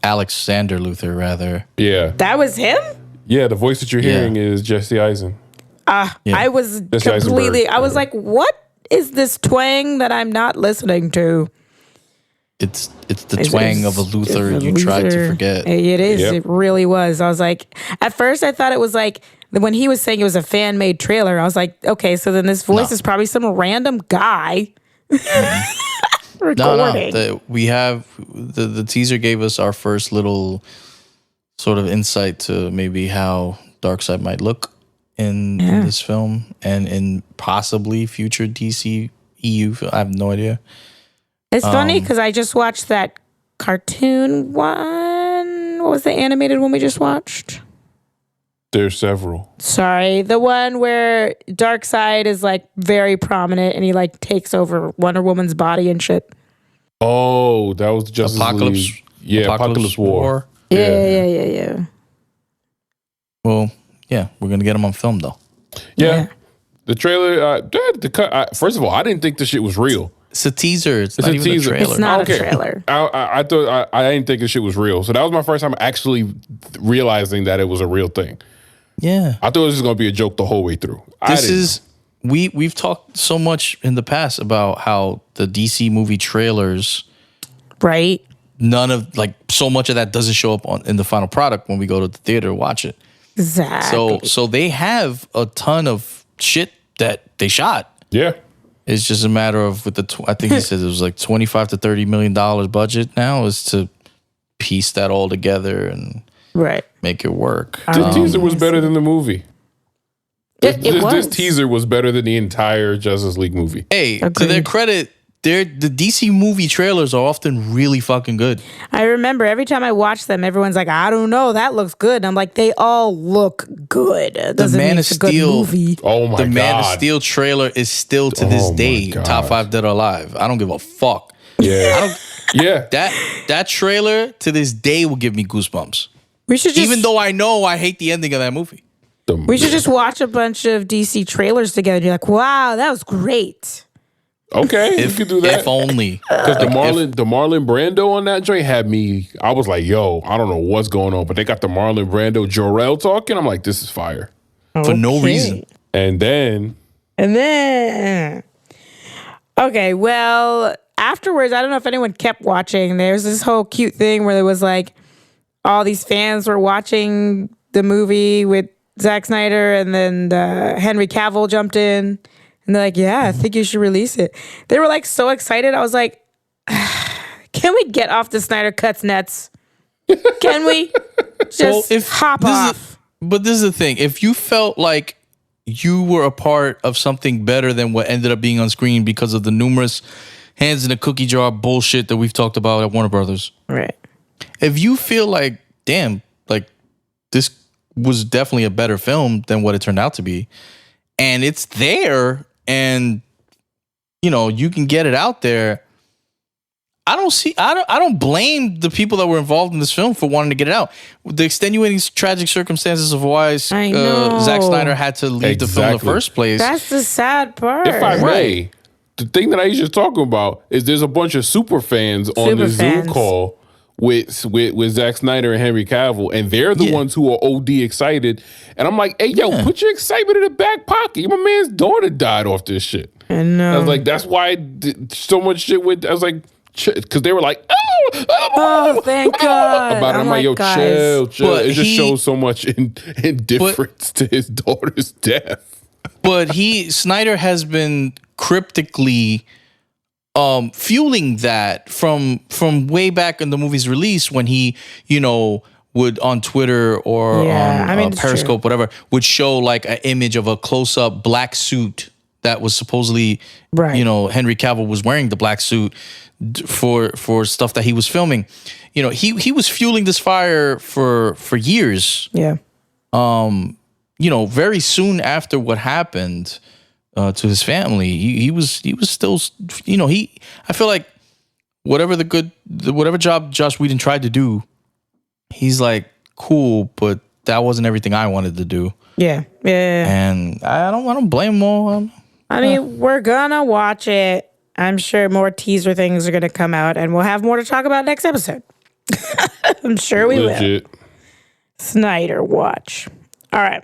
Alexander Luthor, rather. Yeah. That was him? Yeah, the voice that you're hearing is Jesse Eisen. I was Jesse completely, Eisenberg. I was like, what is this twang that I'm not listening to? It's the twang of a Luthor you tried to forget. It is. Yep. It really was. I was like, at first I thought it was like, when he was saying it was a fan-made trailer, I was like, okay, so then this voice is probably some random guy recording. No. We have, the teaser gave us our first little sort of insight to maybe how Darkseid might look. in this film and in possibly future DC EU. I have no idea. It's funny because I just watched that cartoon one. What was the animated one we just watched? There's several. Sorry, the one where Darkseid is like very prominent and he like takes over Wonder Woman's body and shit. Oh, that was Justice League. Yeah, Apocalypse War. Yeah. Well, yeah, we're gonna get them on film though. Yeah. The trailer, the cut. First of all, I didn't think this shit was real. It's a teaser. It's not a even teaser. a trailer. It's not a trailer. I thought I didn't think this shit was real. So that was my first time actually realizing that it was a real thing. Yeah, I thought it was just gonna be a joke the whole way through. We've talked so much in the past about how the DC movie trailers, right? None of like so much of that doesn't show up in the final product when we go to the theater to watch it. Exactly. So they have a ton of shit that they shot. Yeah. It's just a matter of with I think he said it was like $25 to $30 million budget now is to piece that all together and make it work. The teaser was better than the movie. This teaser was better than the entire Justice League movie. Hey, Agreed. To their credit, the DC movie trailers are often really fucking good. I remember every time I watch them, everyone's like, I don't know, that looks good. And I'm like, they all look good. It doesn't mean it's a good movie. Oh my God. The Man of Steel trailer is still to this day top 5 dead or alive. I don't give a fuck. Yeah. That trailer to this day will give me goosebumps. We should just, even though I know I hate the ending of that movie. We should just watch a bunch of DC trailers together and be like, wow, that was great. Okay, you could do that. If only. Because the Marlon Brando on that joint had me, I was like, yo, I don't know what's going on. But they got the Marlon Brando Jor-El talking. I'm like, this is fire. For no reason. And then. Okay, well, afterwards, I don't know if anyone kept watching. There's this whole cute thing where there was like, all these fans were watching the movie with Zack Snyder, and then Henry Cavill jumped in, and they're like, yeah, I think you should release it. They were like so excited. I was like, can we get off the Snyder Cut's nets? Can we just hop off? But this is the thing. If you felt like you were a part of something better than what ended up being on screen because of the numerous hands in a cookie jar bullshit that we've talked about at Warner Brothers. Right. If you feel like, damn, like this was definitely a better film than what it turned out to be, and it's there, and you know you can get it out there, I don't blame the people that were involved in this film for wanting to get it out. The extenuating tragic circumstances of why Zack Snyder had to leave the film in the first place. That's the sad part. If I may, the thing that I used to talk about is there's a bunch of super fans on the Zoom call with Zack Snyder and Henry Cavill, and they're the ones who are OD excited. And I'm like, hey, yo, put your excitement in the back pocket. My man's daughter died off this shit. I know. I was like, that's why so much shit went. I was like, because they were like, oh, thank God. About it. I'm like, yo, chill. But it just shows so much indifference to his daughter's death. But Snyder has been cryptically fueling that from way back in the movie's release when he, would on Twitter or on Periscope, whatever, would show like an image of a close-up black suit that was supposedly, Henry Cavill was wearing the black suit for stuff that he was filming. He was fueling this fire for years. Yeah. Very soon after what happened to his family, he was still, I feel like whatever job Joss Whedon tried to do, he's like, cool, but that wasn't everything I wanted to do. Yeah. And I don't blame him. I mean, we're gonna watch it. I'm sure more teaser things are gonna come out, and we'll have more to talk about next episode. I'm sure we will. Snyder Watch. All right.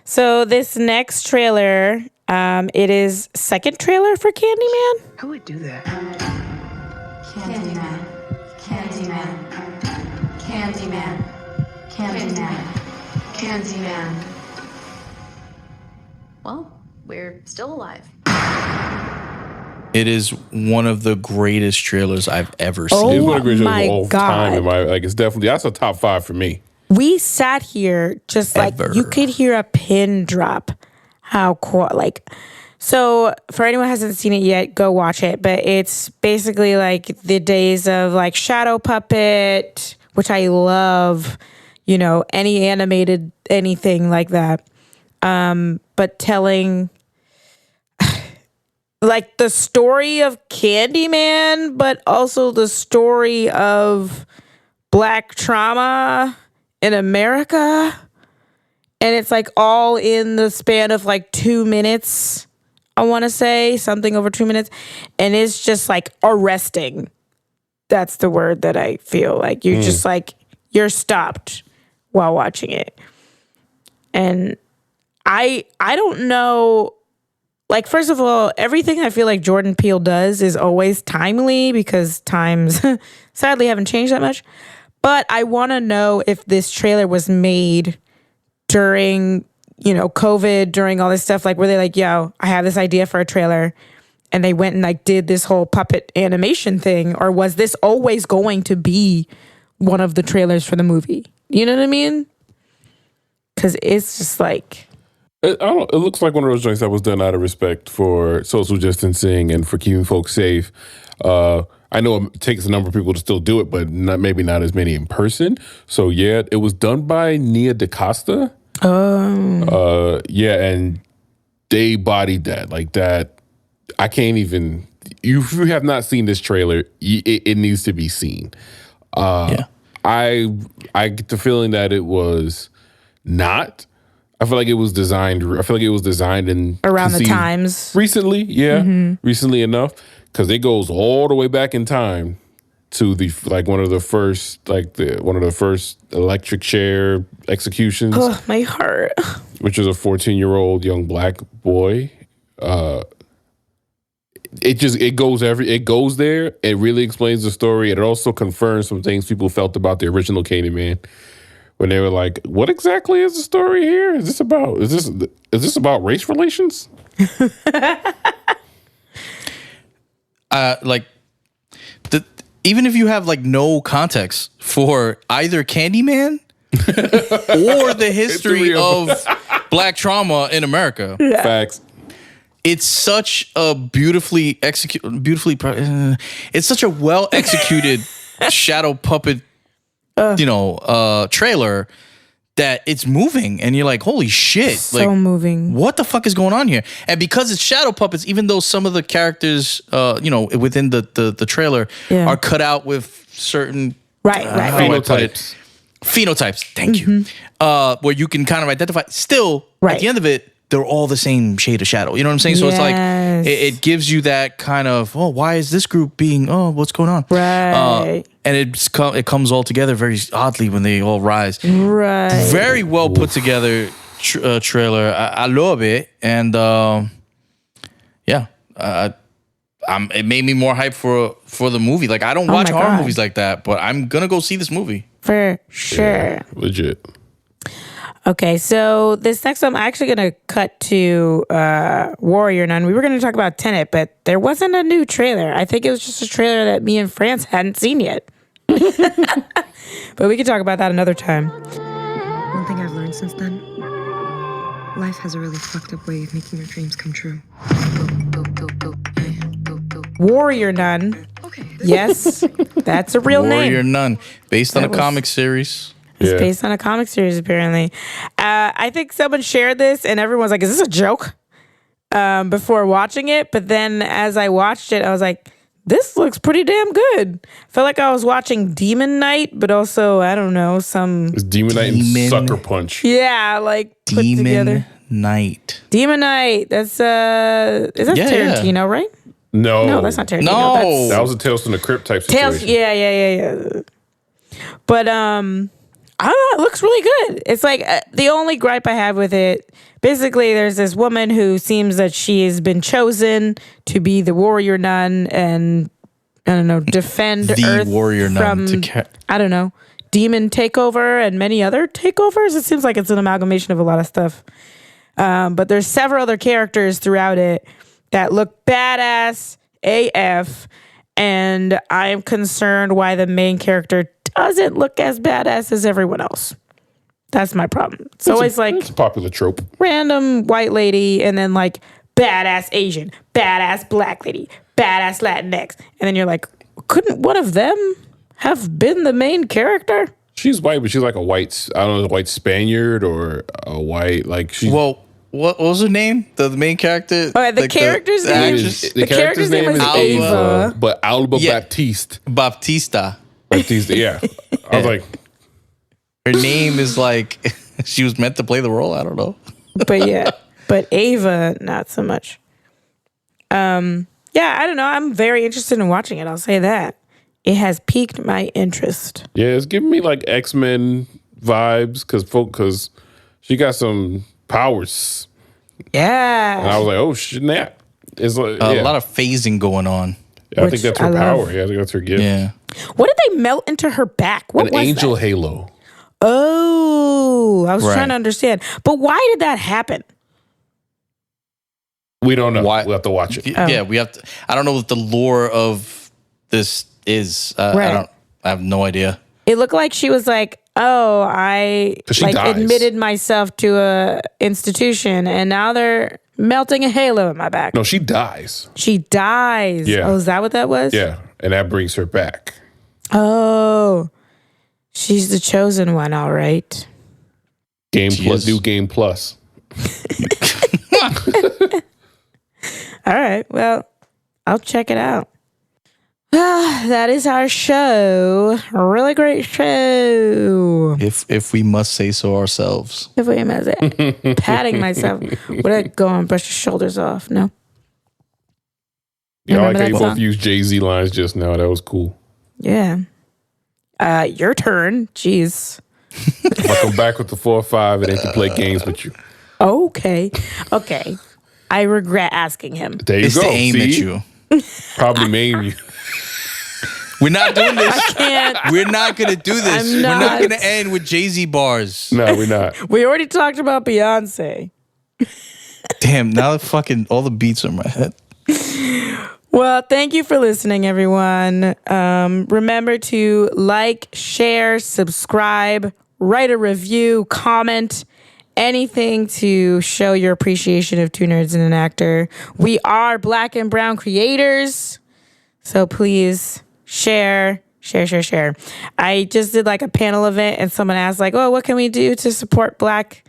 So this next trailer, it is second trailer for Candyman. Who would do that? Candyman. Candyman. Candyman. Candyman. Candyman. Well, we're still alive. It is one of the greatest trailers I've ever seen. It's one of the greatest trailers of all God. time. It's definitely, that's a top 5 for me. We sat here just like Ever. you could hear a pin drop. How cool! Like, so for anyone who hasn't seen it yet, go watch it. But it's basically like the days of like Shadow Puppet, which I love. You know, any animated anything like that. But telling like the story of Candyman, but also the story of Black trauma in America. And it's like all in the span of like 2 minutes, I want to say, something over 2 minutes. And it's just like arresting. That's the word that I feel like. You're just like, you're stopped while watching it. And I don't know, like, first of all, everything I feel like Jordan Peele does is always timely because times sadly haven't changed that much. But I want to know if this trailer was made during, you know, COVID, during all this stuff. Like, were they like, yo, I have this idea for a trailer, and they went and like did this whole puppet animation thing? Or was this always going to be one of the trailers for the movie? You know what I mean? Because it's just like... It looks like one of those joints that was done out of respect for social distancing and for keeping folks safe. I know it takes a number of people to still do it, but maybe not as many in person. So yeah, it was done by Nia DaCosta. Oh. Yeah, and they bodied that. Like that, I can't even... If you have not seen this trailer, it needs to be seen. Yeah. I get the feeling that it was not... I feel like it was designed in around the times recently, recently enough, because it goes all the way back in time to the one of the first electric chair executions. Oh, my heart! Which is a 14-year-old young black boy. It goes there. It really explains the story. It also confirms some things people felt about the original Candyman. When they were like, "What exactly is the story here? Is this about race relations?" Even if you have like no context for either Candyman or the history of Black trauma in America, facts. It's such a it's such a well executed shadow puppet. Trailer that it's moving and you're like, holy shit. So moving. What the fuck is going on here? And because it's shadow puppets, even though some of the characters, within the trailer are cut out with certain phenotypes. Phenotypes. Thank you. Where you can kind of identify. Still, at the end of it, they're all the same shade of shadow. You know what I'm saying? So it's like, it gives you that kind of, why is this group being, what's going on? Right. And it comes all together very oddly when they all rise. Right. Very well put together trailer. I love it. And it made me more hyped for the movie. Like, I don't watch horror movies like that, but I'm going to go see this movie. For sure. Yeah, legit. Okay, so this next one, I'm actually going to cut to Warrior Nun. We were going to talk about Tenet, but there wasn't a new trailer. I think it was just a trailer that me and France hadn't seen yet. But we can talk about that another time. One thing I've learned since then, life has a really fucked up way of making your dreams come true. Warrior Nun. Okay. Yes, that's a real name. Warrior Nun, based on a comic series. It's based on a comic series, apparently. I think someone shared this, and everyone's like, is this a joke? Before watching it. But then as I watched it, I was like, this looks pretty damn good. I felt like I was watching Demon Knight, but also, I don't know, It's Demon Knight and Sucker Punch. Yeah, like put together. Demon Knight. That's, is that Tarantino, right? No, that's not Tarantino. No. That was a Tales from the Crypt type situation. Yeah. But, I don't know. It looks really good. It's like the only gripe I have with it, basically there's this woman who seems that she has been chosen to be the warrior nun and, I don't know, defend Earth warrior from, I don't know, demon takeover and many other takeovers. It seems like it's an amalgamation of a lot of stuff. But there's several other characters throughout it that look badass AF. And I am concerned why the main character doesn't look as badass as everyone else. That's my problem. It's always like It's a popular trope. random white lady and then like badass Asian, badass black lady, badass Latinx. And then you're like, couldn't one of them have been the main character? She's white, but she's like a white, I don't know, a white Spaniard or a white, like she's. Well, what was her name? The main character? All right, the Like character's name the character's name is Ava. but Alba Yeah. Baptista, Baptista. yeah. I was like, Her name is like she was meant to play the role. I don't know. But yeah, but Ava, not so much. Yeah, I don't know. I'm very interested in watching it. I'll say that. It has piqued my interest. yeah, it's giving me like X-Men vibes because she got some powers. And I Yeah. was like, oh, snap. It's like, A lot of phasing going on. I think Which that's I her love. power. Yeah, I think that's her gift. Yeah. What did they melt into her back? What An was angel that? halo. Oh, I was Right. trying to understand. But why did that happen? We don't know. Why- We'll have to watch it. Yeah, we have to. I don't know what the lore of this is. Right. I have no idea. It looked like she was like, "Oh, I 'Cause she like dies. admitted myself to a institution, and now they're melting a halo in my back." No, she dies. She dies. Yeah. Oh, is that what that was? Yeah, and that brings her back. Oh, she's the chosen one. All right. Game She plus, is. new game plus. All right. Well, I'll check it out. That is our show. A really great show. If we must say so ourselves. If I am as patting myself, would I go and brush your shoulders off? No. Yeah, I like Remember how you that both song? used Jay-Z lines just now. That was cool. Yeah. Your turn. Jeez. If I come back with the 4 or 5, it ain't to play games with you. Okay. Okay. I regret asking him. There you It's go. to aim See? at you. Probably maim you. We're not doing this. I can't. We're not gonna do this. I'm We're not not. gonna end with Jay-Z bars. No, we're not. We already talked about Beyonce. Damn, now fucking all the beats are in my head. Well, thank you for listening, everyone. Remember to like, share, subscribe, write a review, comment, anything to show your appreciation of Two Nerds and an Actor. We are Black and Brown creators, so please share. I just did like a panel event and someone asked like, oh, what can we do to support Black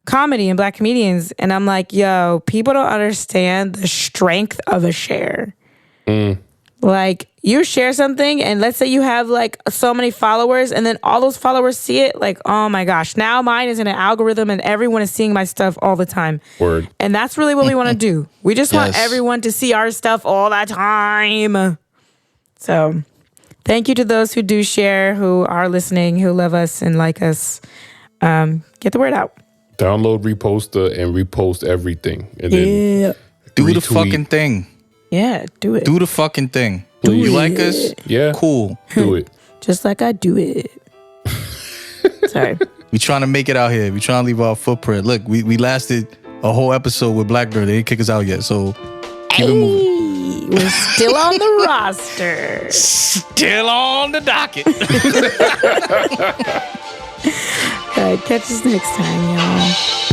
comedy and Black comedians? And I'm like, yo, people don't understand the strength of a share. Like, you share something and let's say you have like so many followers and then all those followers see it, like, oh my gosh, now mine is in an algorithm and everyone is seeing my stuff all the time. Word. And that's really what we want to do. We just want Yes. everyone to see our stuff all the time. So thank you to those who do share, who are listening, who love us and like us. Get the word out. Download, repost, and repost everything. And then Do the retweet. fucking thing. Yeah, do it. Do the fucking thing. Please. You like us? Yeah. Cool. Do it. Just like I do it. Sorry. We trying to make it out here. We trying to leave our footprint. Look, we lasted a whole episode with Blackbird. They didn't kick us out yet, so keep it moving. We're still on the roster. Still on the docket. All right, catch us next time, y'all.